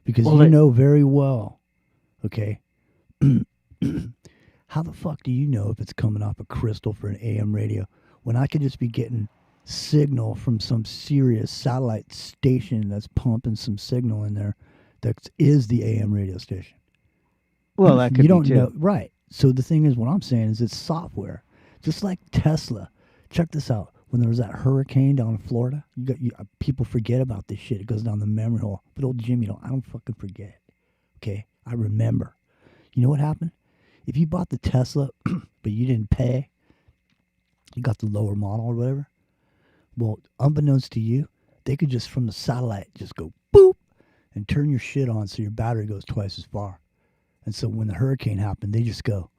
because you know very well. Okay, how the fuck do you know if it's coming off a crystal for an AM radio when I could just be getting signal from some serious satellite station that's pumping some signal in there that is the AM radio station? Well, that could you don't be too. know, right? So the thing is, what I'm saying is, it's software, just like Tesla. Check this out. When there was that hurricane down in Florida, people forget about this shit. It goes down the memory hole. But old Jimmy, I don't fucking forget. Okay, I remember. You know what happened? If you bought the Tesla, but you didn't pay, you got the lower model or whatever. Well, unbeknownst to you, they could just from the satellite just go boop and turn your shit on so your battery goes twice as far. And so when the hurricane happened, they just go,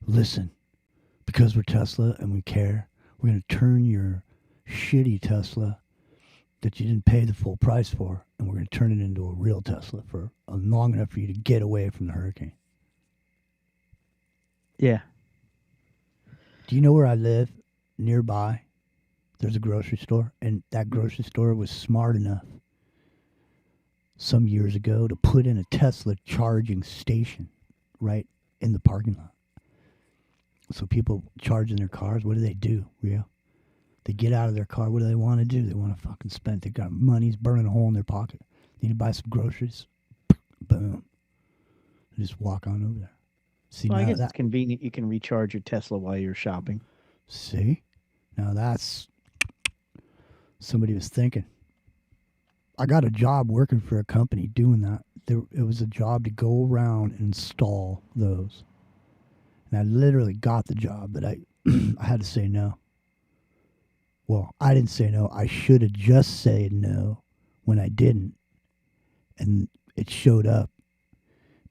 listen, because we're Tesla and we care, we're going to turn your shitty Tesla that you didn't pay the full price for, and we're going to turn it into a real Tesla for long enough for you to get away from the hurricane. Yeah. Do you know where I live? Nearby, there's a grocery store, and that grocery store was smart enough some years ago to put in a Tesla charging station right in the parking lot. So people charging their cars, what do? Rio? They get out of their car. What do they want to do? They want to fucking spend. They got money's burning a hole in their pocket. Need to buy some groceries. Boom. They just walk on over there. See, well, I now guess it's convenient. You can recharge your Tesla while you're shopping. See? Now that's... Somebody was thinking. I got a job working for a company doing that. It was a job to go around and install those. And I literally got the job, but I had to say no. Well, I didn't say no. I should have just said no when I didn't. And it showed up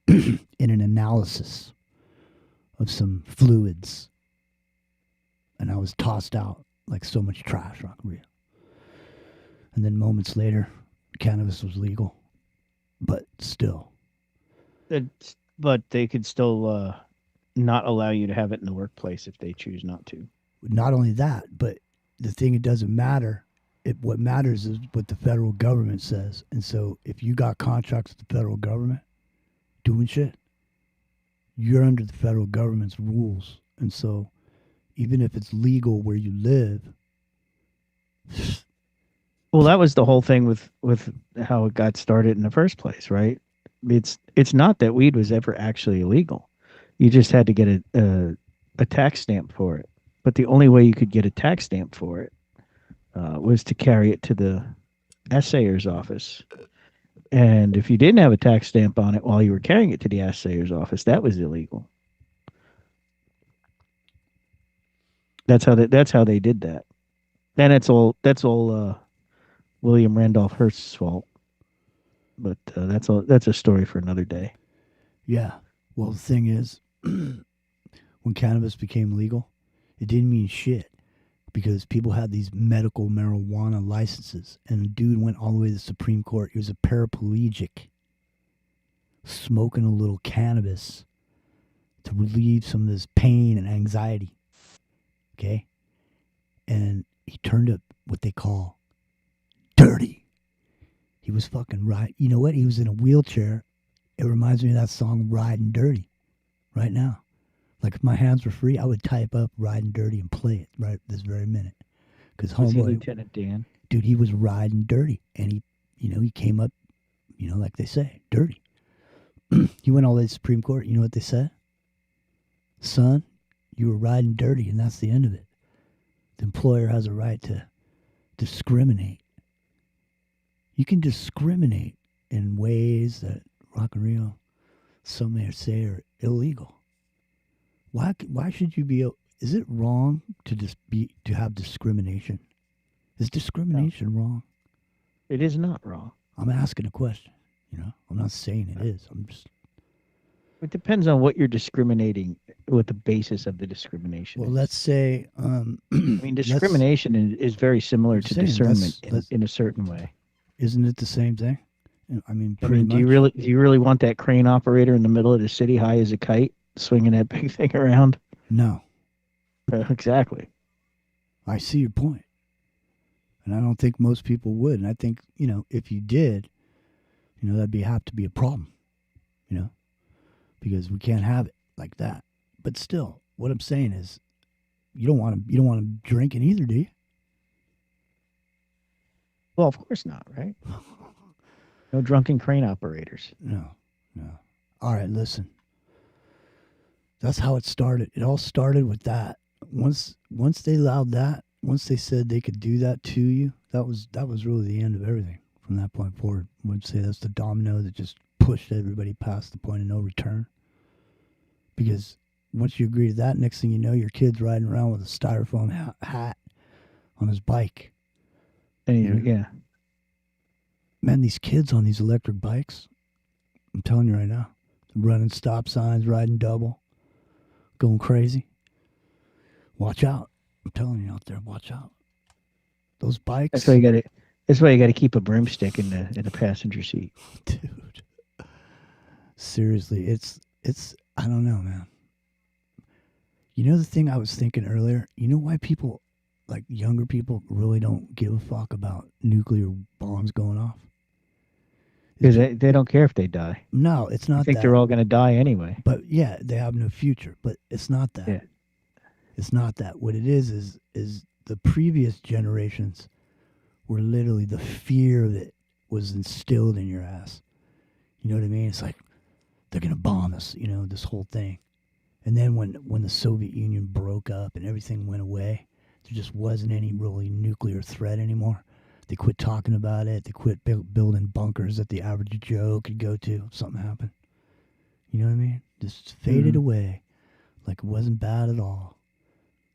in an analysis of some fluids. And I was tossed out like so much trash, rock real. And then moments later, cannabis was legal, but still. But they could still not allow you to have it in the workplace if they choose not to. Not only that, but the thing, it doesn't matter. What matters is what the federal government says. And so if you got contracts with the federal government doing shit, you're under the federal government's rules. And so even if it's legal where you live... Well, that was the whole thing with how it got started in the first place, right? It's not that weed was ever actually illegal. You just had to get a tax stamp for it. But the only way you could get a tax stamp for it was to carry it to the assayer's office. And if you didn't have a tax stamp on it while you were carrying it to the assayer's office, that was illegal. That's how they did that. And that's all William Randolph Hearst's fault. But that's a story for another day. Yeah. Well, the thing is, when cannabis became legal, it didn't mean shit because people had these medical marijuana licenses, and the dude went all the way to the Supreme Court. He was a paraplegic, smoking a little cannabis to relieve some of his pain and anxiety. Okay? And he turned up what they call dirty. He was fucking right. You know what? He was in a wheelchair. It reminds me of that song "Riding Dirty" right now. Like if my hands were free, I would type up "Riding Dirty" and play it right this very minute. Because Was he homeboy, Lieutenant Dan? dude, he was riding dirty, and he came up, like they say, dirty. He went all the way to the Supreme Court. You know what they said? Son, you were riding dirty, and that's the end of it. The employer has a right to discriminate. You can discriminate in ways that Rock and Rio, some may say, are illegal. Why should you be? Is it wrong to have discrimination? Is discrimination wrong? It is not wrong. I'm asking a question. I'm not saying it is. I'm just. It depends on what you're discriminating, what the basis of the discrimination Well, is. let's say. I mean, discrimination is very similar to discernment in a certain way. Isn't it the same thing? I mean, do you really want that crane operator in the middle of the city, high as a kite, swinging that big thing around? No. Exactly. I see your point. And I don't think most people would. And I think, if you did, that'd have to be a problem, because we can't have it like that. But still, what I'm saying is, you don't want to drinking either, do you? Well, of course not, right? No drunken crane operators. No. All right, listen. That's how it started. It all started with that. Once they allowed that, once they said they could do that to you, that was really the end of everything from that point forward. I would say that's the domino that just pushed everybody past the point of no return. Because once you agree to that, next thing you know, your kid's riding around with a styrofoam hat on his bike. And yeah. Man, these kids on these electric bikes, I'm telling you right now, running stop signs, riding double, going crazy. Watch out. I'm telling you out there, watch out. Those bikes. That's why you got to keep a broomstick in the passenger seat. Dude. Seriously, it's I don't know, man. The thing I was thinking earlier, why people, like younger people, really don't give a fuck about nuclear bombs going off? Because they don't care if they die. No, it's not that. I think they're all going to die anyway. But yeah, they have no future. But it's not that. Yeah. It's not that. What it is the previous generations were literally the fear that was instilled in your ass. You know what I mean? It's like, they're going to bomb us, this whole thing. And then when the Soviet Union broke up and everything went away, there just wasn't any really nuclear threat anymore. They quit talking about it. They quit building bunkers that the average Joe could go to if something happened. You know what I mean? Just faded away like it wasn't bad at all.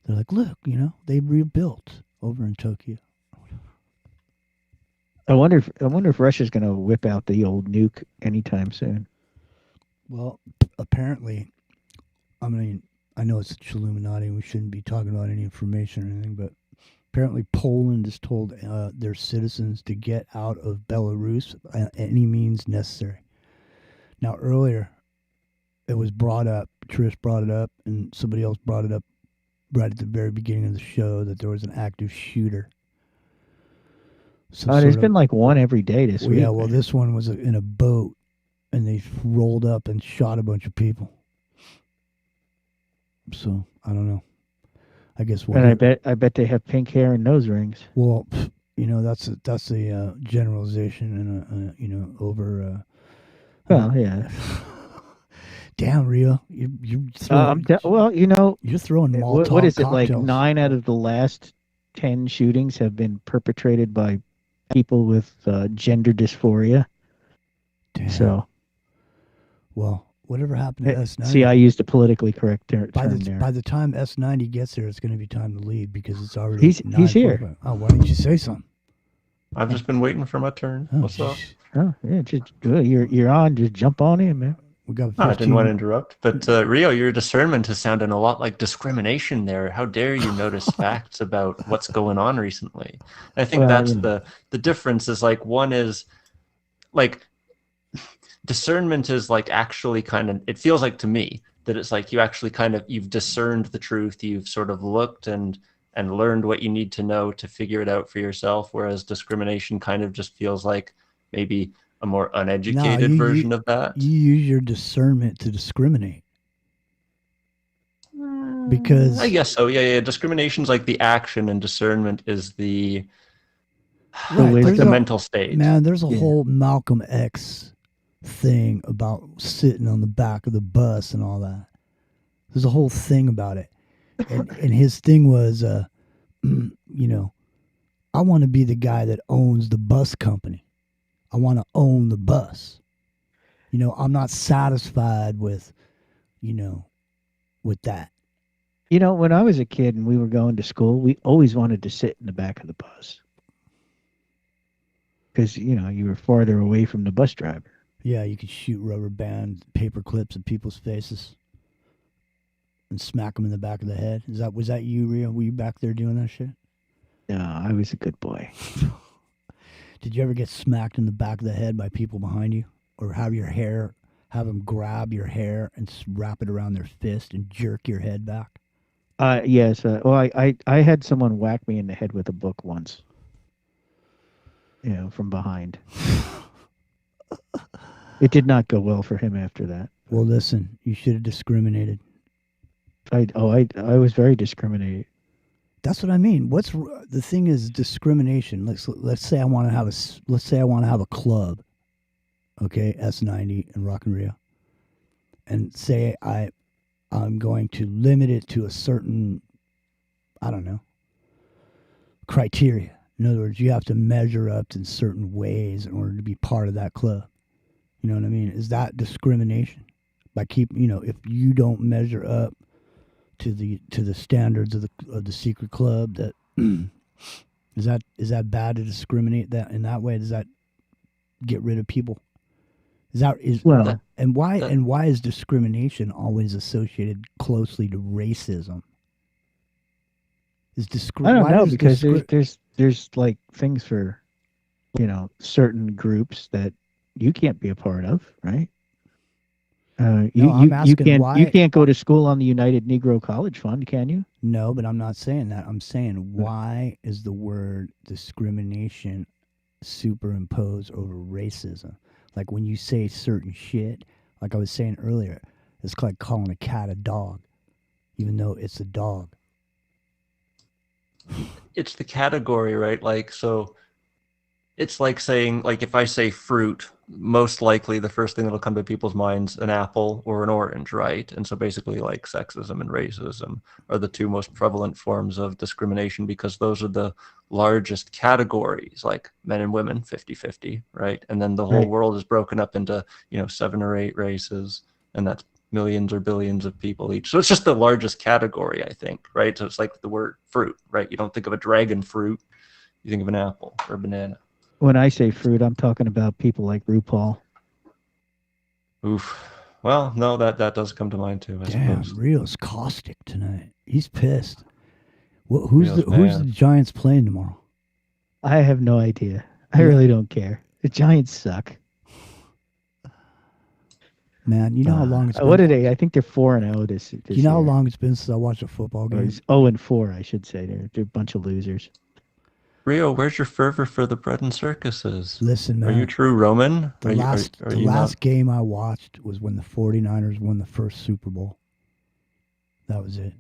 They're like, look, they rebuilt over in Tokyo. I wonder if Russia's going to whip out the old nuke anytime soon. Well, apparently, I mean, I know it's chilluminatti and we shouldn't be talking about any information or anything, but apparently Poland has told their citizens to get out of Belarus at any means necessary. Now, earlier, it was brought up, Trish brought it up, and somebody else brought it up right at the very beginning of the show that there was an active shooter. There's been like one every day this week. Yeah, well, this one was in a boat, and they rolled up and shot a bunch of people. So, I don't know. I guess. And I bet they have pink hair and nose rings. Well, that's a generalization and over. Well, yeah. Damn, Rio, you're throwing. You're throwing Molotov what is it cocktails. like? 9 out of the last 10 shootings have been perpetrated by people with gender dysphoria. Damn. So, well, whatever happened to S90? See, I used a politically correct term there. By the time S90 gets there, it's going to be time to leave because it's already. He's here. Oh, why didn't you say something? I've just been waiting for my turn. What's up? Oh, yeah, just good. You're on. Just jump on in, man. We got. I didn't want to interrupt, but Rio, your discernment is sounding a lot like discrimination there. How dare you notice facts about what's going on recently? I think that's the difference. Is like one is like discernment is like actually kind of. It feels like to me that it's like you actually kind of you've discerned the truth. You've sort of looked and learned what you need to know to figure it out for yourself. Whereas discrimination kind of just feels like maybe a more No, uneducated version of that. you use your discernment to discriminate. Because I guess so. Yeah, yeah. Discrimination's like the action, and discernment is the there's the a- mental state. Man, there's a whole Malcolm X thing about sitting on the back of the bus and all that. There's a whole thing about it. And his thing was, you know, I want to be the guy that owns the bus company. I want to own the bus. You know, I'm not satisfied with, you know, with that. You know, when I was a kid and we were going to school, we always wanted to sit in the back of the bus. Because, you know, you were farther away from the bus driver. Yeah, you could shoot rubber band paper clips at people's faces and smack them in the back of the head. Was that you, Rio? Were you back there doing that shit? No, I was a good boy. Did you ever get smacked in the back of the head by people behind you? Or have them grab your hair and wrap it around their fist and jerk your head back? Yes. Well, I had someone whack me in the head with a book once. You know, from behind. It did not go well for him after that. Well, listen, you should have discriminated. I was very discriminating. That's what I mean. The thing is discrimination. Let's say I want to have a club, okay, S90 and Rock and Rio, and say I'm going to limit it to a certain, I don't know, criteria. In other words, you have to measure up in certain ways in order to be part of that club. You know what I mean? Is that discrimination? If you don't measure up to the standards of the secret club, that is that bad to discriminate that in that way? Does that get rid of people? Why is discrimination always associated closely to racism? I don't know, because there's like things for, you know, certain groups that you can't be a part of, right? You can't go to school on the United Negro College Fund, can you? No, but I'm not saying that. I'm saying, why is the word discrimination superimposed over racism? Like when you say certain shit, like I was saying earlier, it's like calling a cat a dog, even though it's a dog. It's the category, right? Like, so it's like saying, like, if I say fruit, most likely the first thing that'll come to people's minds, an apple or an orange, right? And so basically, like, sexism and racism are the two most prevalent forms of discrimination, because those are the largest categories, like men and women, 50-50, right? And then the whole world is broken up into, 7 or 8 races, and that's millions or billions of people each. So it's just the largest category, I think, right? So it's like the word fruit, right? You don't think of a dragon fruit, you think of an apple or a banana. When I say fruit, I'm talking about people like RuPaul. Oof. Well, no, that does come to mind too, I suppose. Rio's caustic tonight. He's pissed. Who's the Giants playing tomorrow? I have no idea. I really don't care. The Giants suck. Man, you know how long it's been? What are they? I think they're 4-0 this year. You know how long it's been since I watched a football game? 0-4, I should say. They're a bunch of losers. Rio, where's your fervor for the bread and circuses? Listen, man. Are you true Roman? The last game I watched was when the 49ers won the first Super Bowl. That was it.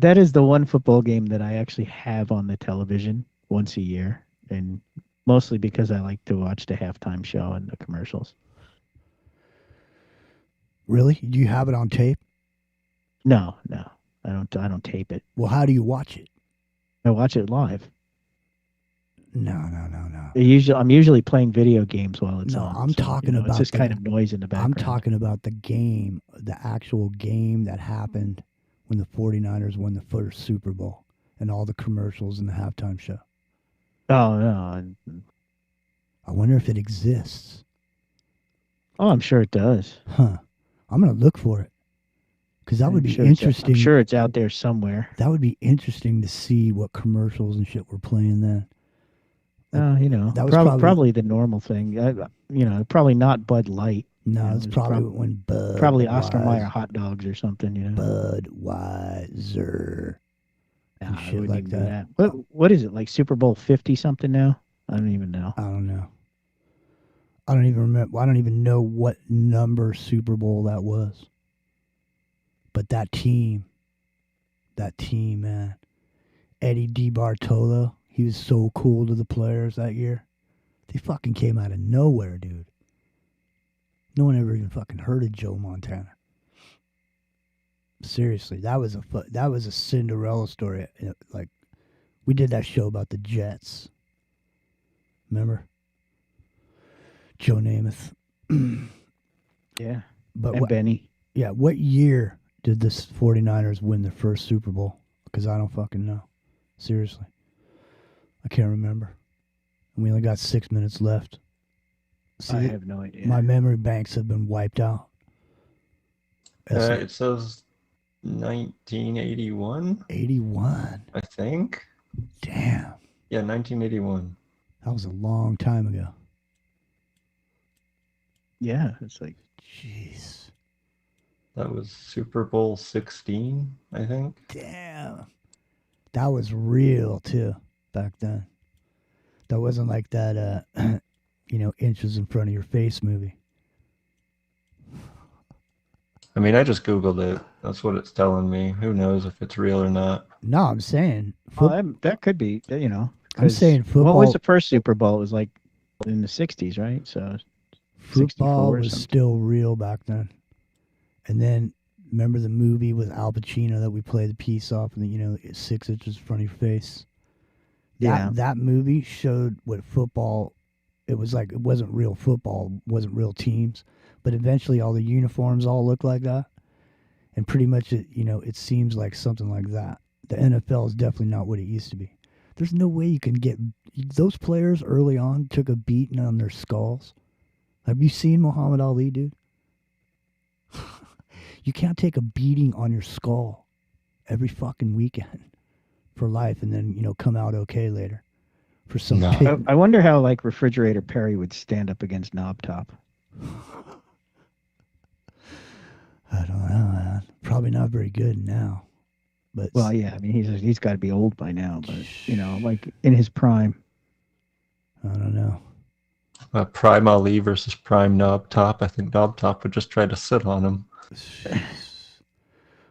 That is the one football game that I actually have on the television once a year, and mostly because I like to watch the halftime show and the commercials. Really? Do you have it on tape? No, I don't tape it. Well, how do you watch it? I watch it live. No. I'm usually playing video games while it's on. I'm talking about it's just kind of noise in the background. I'm talking about the game, the actual game that happened when the 49ers won the first Super Bowl, and all the commercials and the halftime show. Oh, no. I wonder if it exists. Oh, I'm sure it does. Huh. I'm going to look for it. Because that would be interesting. I'm sure it's out there somewhere. That would be interesting to see what commercials and shit were playing then. That was probably the normal thing. Probably not Bud Light. No, it's probably when Bud. Probably Oscar Mayer hot dogs or something. Budweiser. And shit like that. What is it, like Super Bowl 50 something now? I don't even know. I don't know. I don't even remember. I don't even know what number Super Bowl that was. But that team, man. Eddie DiBartolo, he was so cool to the players that year. They fucking came out of nowhere, dude. No one ever even fucking heard of Joe Montana. Seriously, that was a Cinderella story. Like, we did that show about the Jets. Remember? Joe Namath. Yeah. And Benny. Yeah, what year did the 49ers win their first Super Bowl? Because I don't fucking know. Seriously. I can't remember. And we only got 6 minutes left. See, I have no idea. My memory banks have been wiped out. It says 1981. 81. I think. Damn. Yeah, 1981. That was a long time ago. Yeah, it's like, jeez. That was Super Bowl 16, I think. Damn. That was real too back then. That wasn't like that inches in front of your face movie. I mean, I just Googled it. That's what it's telling me. Who knows if it's real or not? No, I'm saying that could be, I'm saying football. What was the first Super Bowl? It was like in the 60s, right? So football was still real back then. And then remember the movie with Al Pacino that we played the piece off and 6 inches in front of your face? That movie showed what football, it was like. It wasn't real football, wasn't real teams, but eventually all the uniforms all looked like that. And pretty much it seems like something like that. The NFL is definitely not what it used to be. There's no way you can get, those players early on took a beating on their skulls. Have you seen Muhammad Ali, dude? You can't take a beating on your skull every fucking weekend for life and then, come out okay later. For some I wonder how like Refrigerator Perry would stand up against Knob Top. I don't know, man. Probably not very good now. But well, yeah, I mean he's got to be old by now, but like in his prime. I don't know. Prime Ali versus Prime Knob Top. I think Knob Top would just try to sit on him.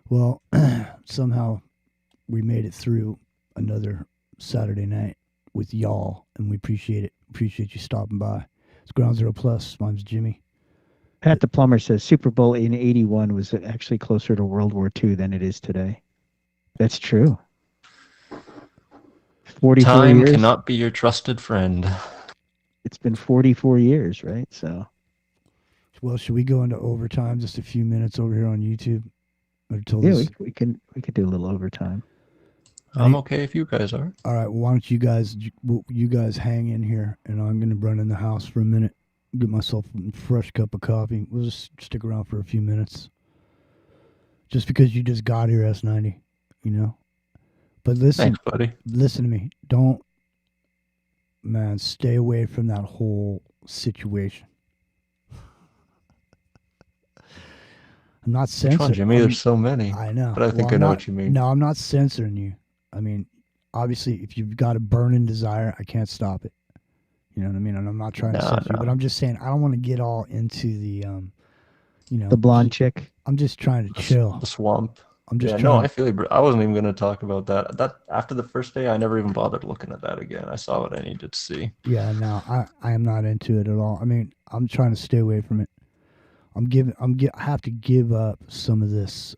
Well, somehow we made it through another Saturday night with y'all, and we appreciate it. Appreciate you stopping by. It's Ground Zero Plus. My name's Jimmy. Pat the Plumber says Super Bowl in 81 was actually closer to World War II than it is today. That's true. 44 Time years. cannot be your trusted friend. It's been 44 years, right? So, well, should we go into overtime? Just a few minutes over here on YouTube. Yeah, we can do a little overtime. I'm okay if you guys are. All right. Well, why don't you guys hang in here, and I'm gonna run in the house for a minute, get myself a fresh cup of coffee. We'll just stick around for a few minutes. Just because you just got here, S90, But listen, thanks, buddy. Listen to me. Don't, man, stay away from that whole situation. I'm not censoring. Which one, Jimmy? There's so many. I know. But I think I know what you mean. No, I'm not censoring you. I mean, obviously, if you've got a burning desire, I can't stop it. You know what I mean? And I'm not trying to censor you, but I'm just saying I don't want to get all into the, the blonde chick. I'm just trying to chill. The swamp. I'm just trying. No, I feel you. I wasn't even going to talk about that. That after the first day, I never even bothered looking at that again. I saw what I needed to see. Yeah, no, I am not into it at all. I mean, I'm trying to stay away from it. I have to give up some of this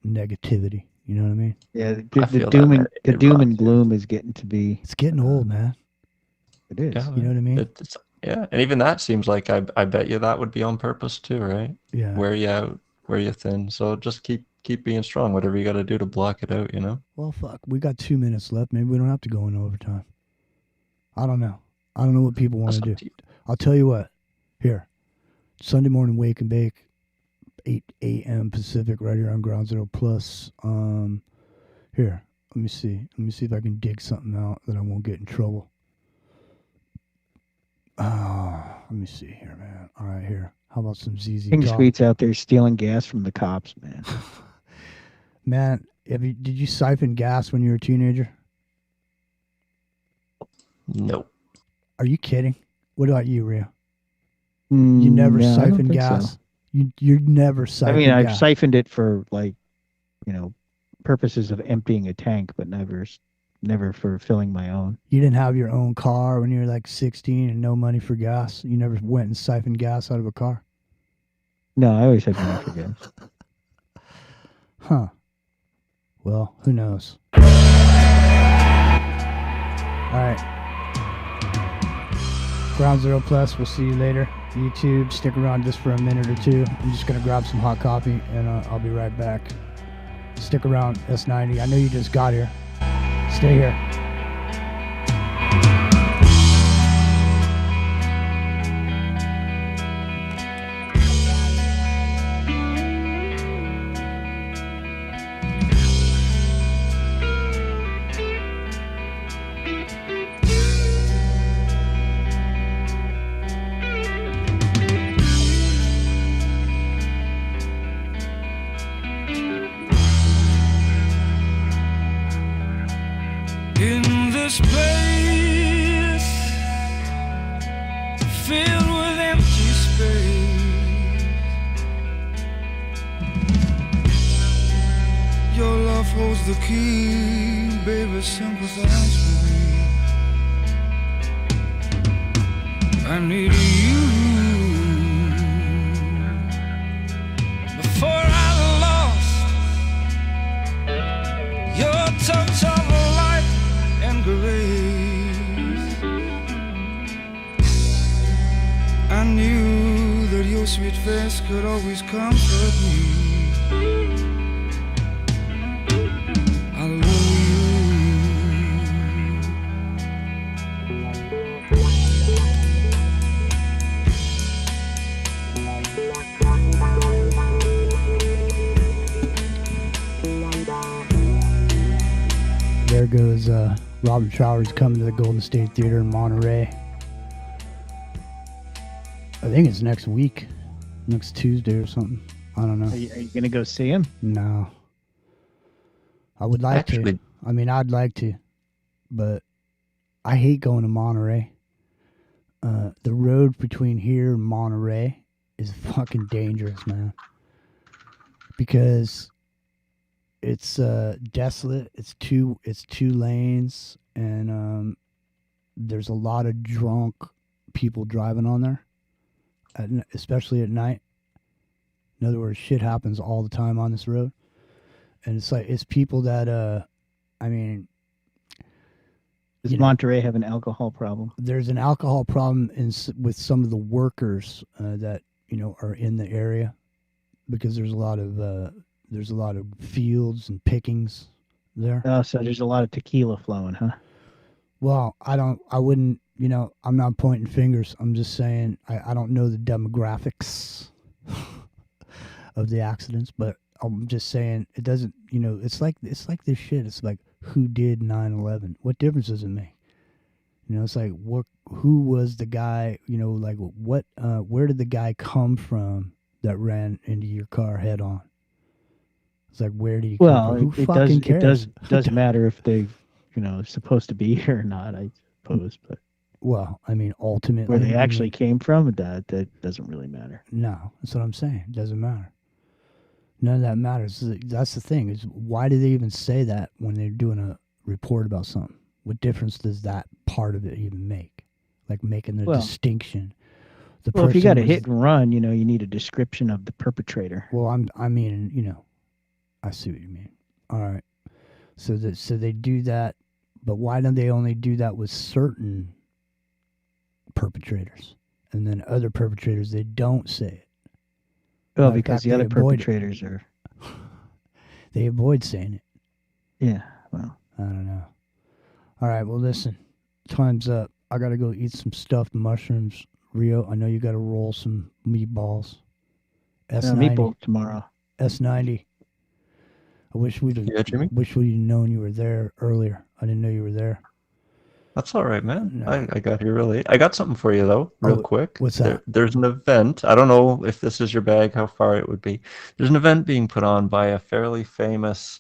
negativity. You know what I mean? Yeah, the doom and gloom is getting to be. It's getting old, man. It is. Yeah, you know what I mean? Yeah, and even that seems like I bet you that would be on purpose too, right? Yeah. Wear you out, wear you thin. So just keep being strong. Whatever you got to do to block it out, Well, fuck, we got 2 minutes left. Maybe we don't have to go in overtime. I don't know. I don't know what people want to do. I'll tell you what. Here. Sunday morning wake and bake, 8 a.m. Pacific, right here on Ground Zero Plus. Here, let me see. Let me see if I can dig something out that I won't get in trouble. Let me see here, man. All right, here. How about some ZZ King Top? Sweet's out there stealing gas from the cops, man. Man, did you siphon gas when you were a teenager? Nope. Are you kidding? What about you, Rio? You never No, I don't siphon think gas. so. You're never I siphon mean, I've gas. siphoned it for purposes of emptying a tank, but never for filling my own. You didn't have your own car when you were like 16 and no money for gas. You never went and siphoned gas out of a car. No, I always had money for gas. Huh. Well, who knows? All right. Ground Zero Plus. We'll see you later. YouTube, stick around just for a minute or two. I'm just going to grab some hot coffee and I'll be right back. Stick around, S90. I know you just got here. Stay here. In this place filled with empty space, your love holds the key, baby, sympathize with me. I need you before I lost your touch of light and grace. I knew that your sweet face could always comfort me. I love There goes Robert Trower's coming to the Golden State Theater in Monterey. I think it's next week, next Tuesday or something. I don't know. Are you gonna go see him? No. I would like to. I mean, I'd like to, but I hate going to Monterey. The road between here and Monterey is fucking dangerous, man. Because it's desolate. It's two lanes, and there's a lot of drunk people driving on there, especially at night. In other words, shit happens all the time on this road, and it's people that I mean. Does Monterey have an alcohol problem? There's an alcohol problem with some of the workers that are in the area, because there's a lot of fields and pickings there. Oh, so there's a lot of tequila flowing, huh? Well, I wouldn't, I'm not pointing fingers. I'm just saying I don't know the demographics of the accidents, but I'm just saying it doesn't, it's like this shit. It's like, who did 9/11? What difference does it make? It's like, who was the guy, like where did the guy come from that ran into your car head on? It's like, where did he come from? Who fucking cares? It does matter if they, supposed to be here or not, I suppose, but. Well, I mean, ultimately. Where they actually came from, that doesn't really matter. No, that's what I'm saying. It doesn't matter. None of that matters. That's the thing, is why do they even say that when they're doing a report about something? What difference does that part of it even make? Like making the distinction. If you got a hit and run, you need a description of the perpetrator. Well, I mean, I see what you mean. All right. So they do that, but why don't they only do that with certain perpetrators? And then other perpetrators, they don't say it. Well, because the other perpetrators are... They avoid saying it. Yeah, well. I don't know. All right, well, listen. Time's up. I got to go eat some stuffed mushrooms. Rio, I know you got to roll some meatballs. S90. Meatball tomorrow. S90. I wish we'd known you were there earlier. I didn't know you were there. That's all right, man. No. I got here really late. I got something for you, though, real quick. What's that? There's an event. I don't know if this is your bag, how far it would be. There's an event being put on by a fairly famous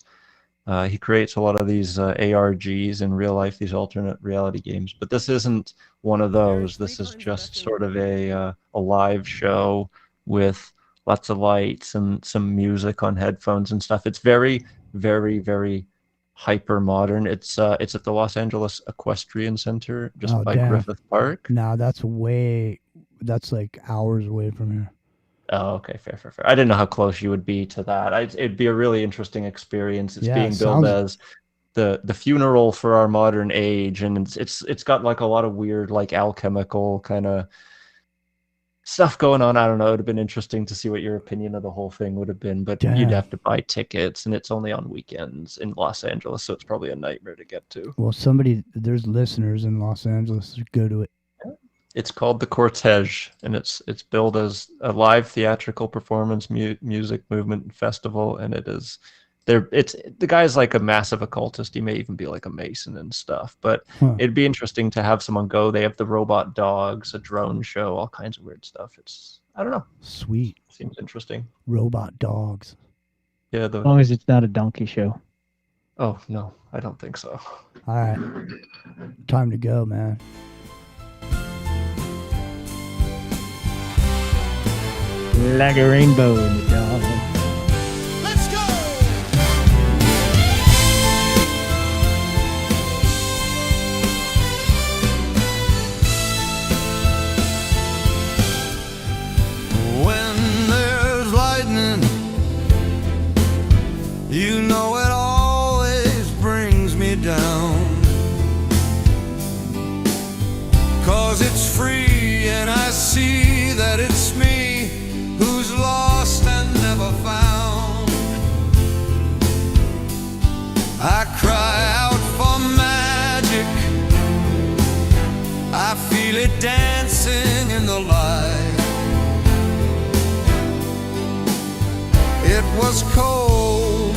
He creates a lot of these ARGs in real life, these alternate reality games. But this isn't one of those. This is just sort of a live show with lots of lights and some music on headphones and stuff. It's very, very, very hyper modern. It's at the Los Angeles Equestrian Center, just by Griffith Park. No, that's like hours away from here. Oh, okay, fair. I didn't know how close you would be to that. It'd be a really interesting experience. It's being billed as the funeral for our modern age, and it's got like a lot of weird like alchemical kind of stuff going on. I don't know. It'd have been interesting to see what your opinion of the whole thing would have been, but you'd have to buy tickets, and it's only on weekends in Los Angeles, so it's probably a nightmare to get to. Well, there's listeners in Los Angeles who go to it. It's called the Cortege, and it's billed as a live theatrical performance, music movement festival, and the guy's like a massive occultist. He may even be like a Mason and stuff, but it'd be interesting to have someone go. They have the robot dogs, a drone show, all kinds of weird stuff. I don't know. Sweet. Seems interesting. Robot dogs. Yeah. As long as it's not a donkey show. Oh, no, I don't think so. All right. Time to go, man. Like a rainbow in the dark. Let's go! When there's lightning, you know it always brings me down. 'Cause it's free and I see that it's me who's lost and never found. I cry out for magic, I feel it dancing in the light. It was cold,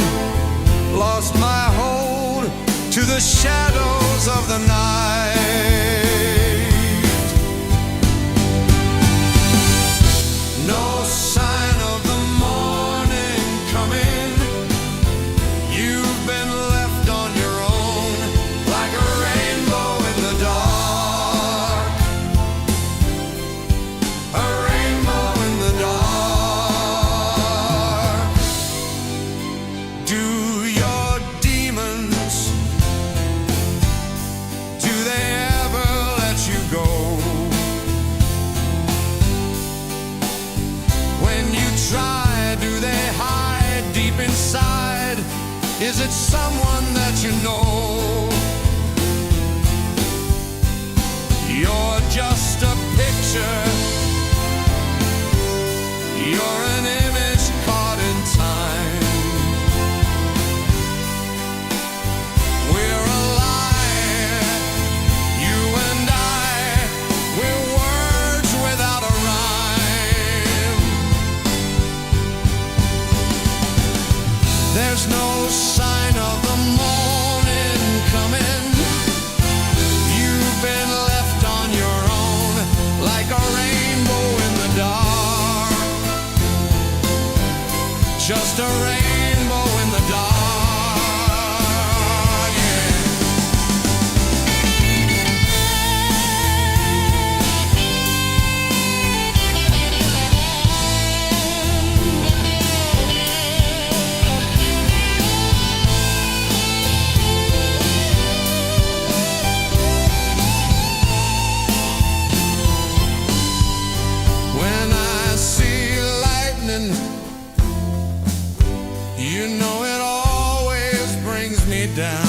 lost my hold to the shadows of the night. No sign of the morning coming. You've been left on your own, like a rainbow in the dark. A rainbow in the dark. Do your demons, do they ever let you go? Try, do they hide deep inside? Is it someone that you know? You're just a picture, you're an image caught in time. We're alive, you and I, we're words without a rhyme. There's no sign of the morning coming. You've been left on your own, like a rainbow in the dark. Just a rainbow in the dark. When I see lightning, you know it always brings me down.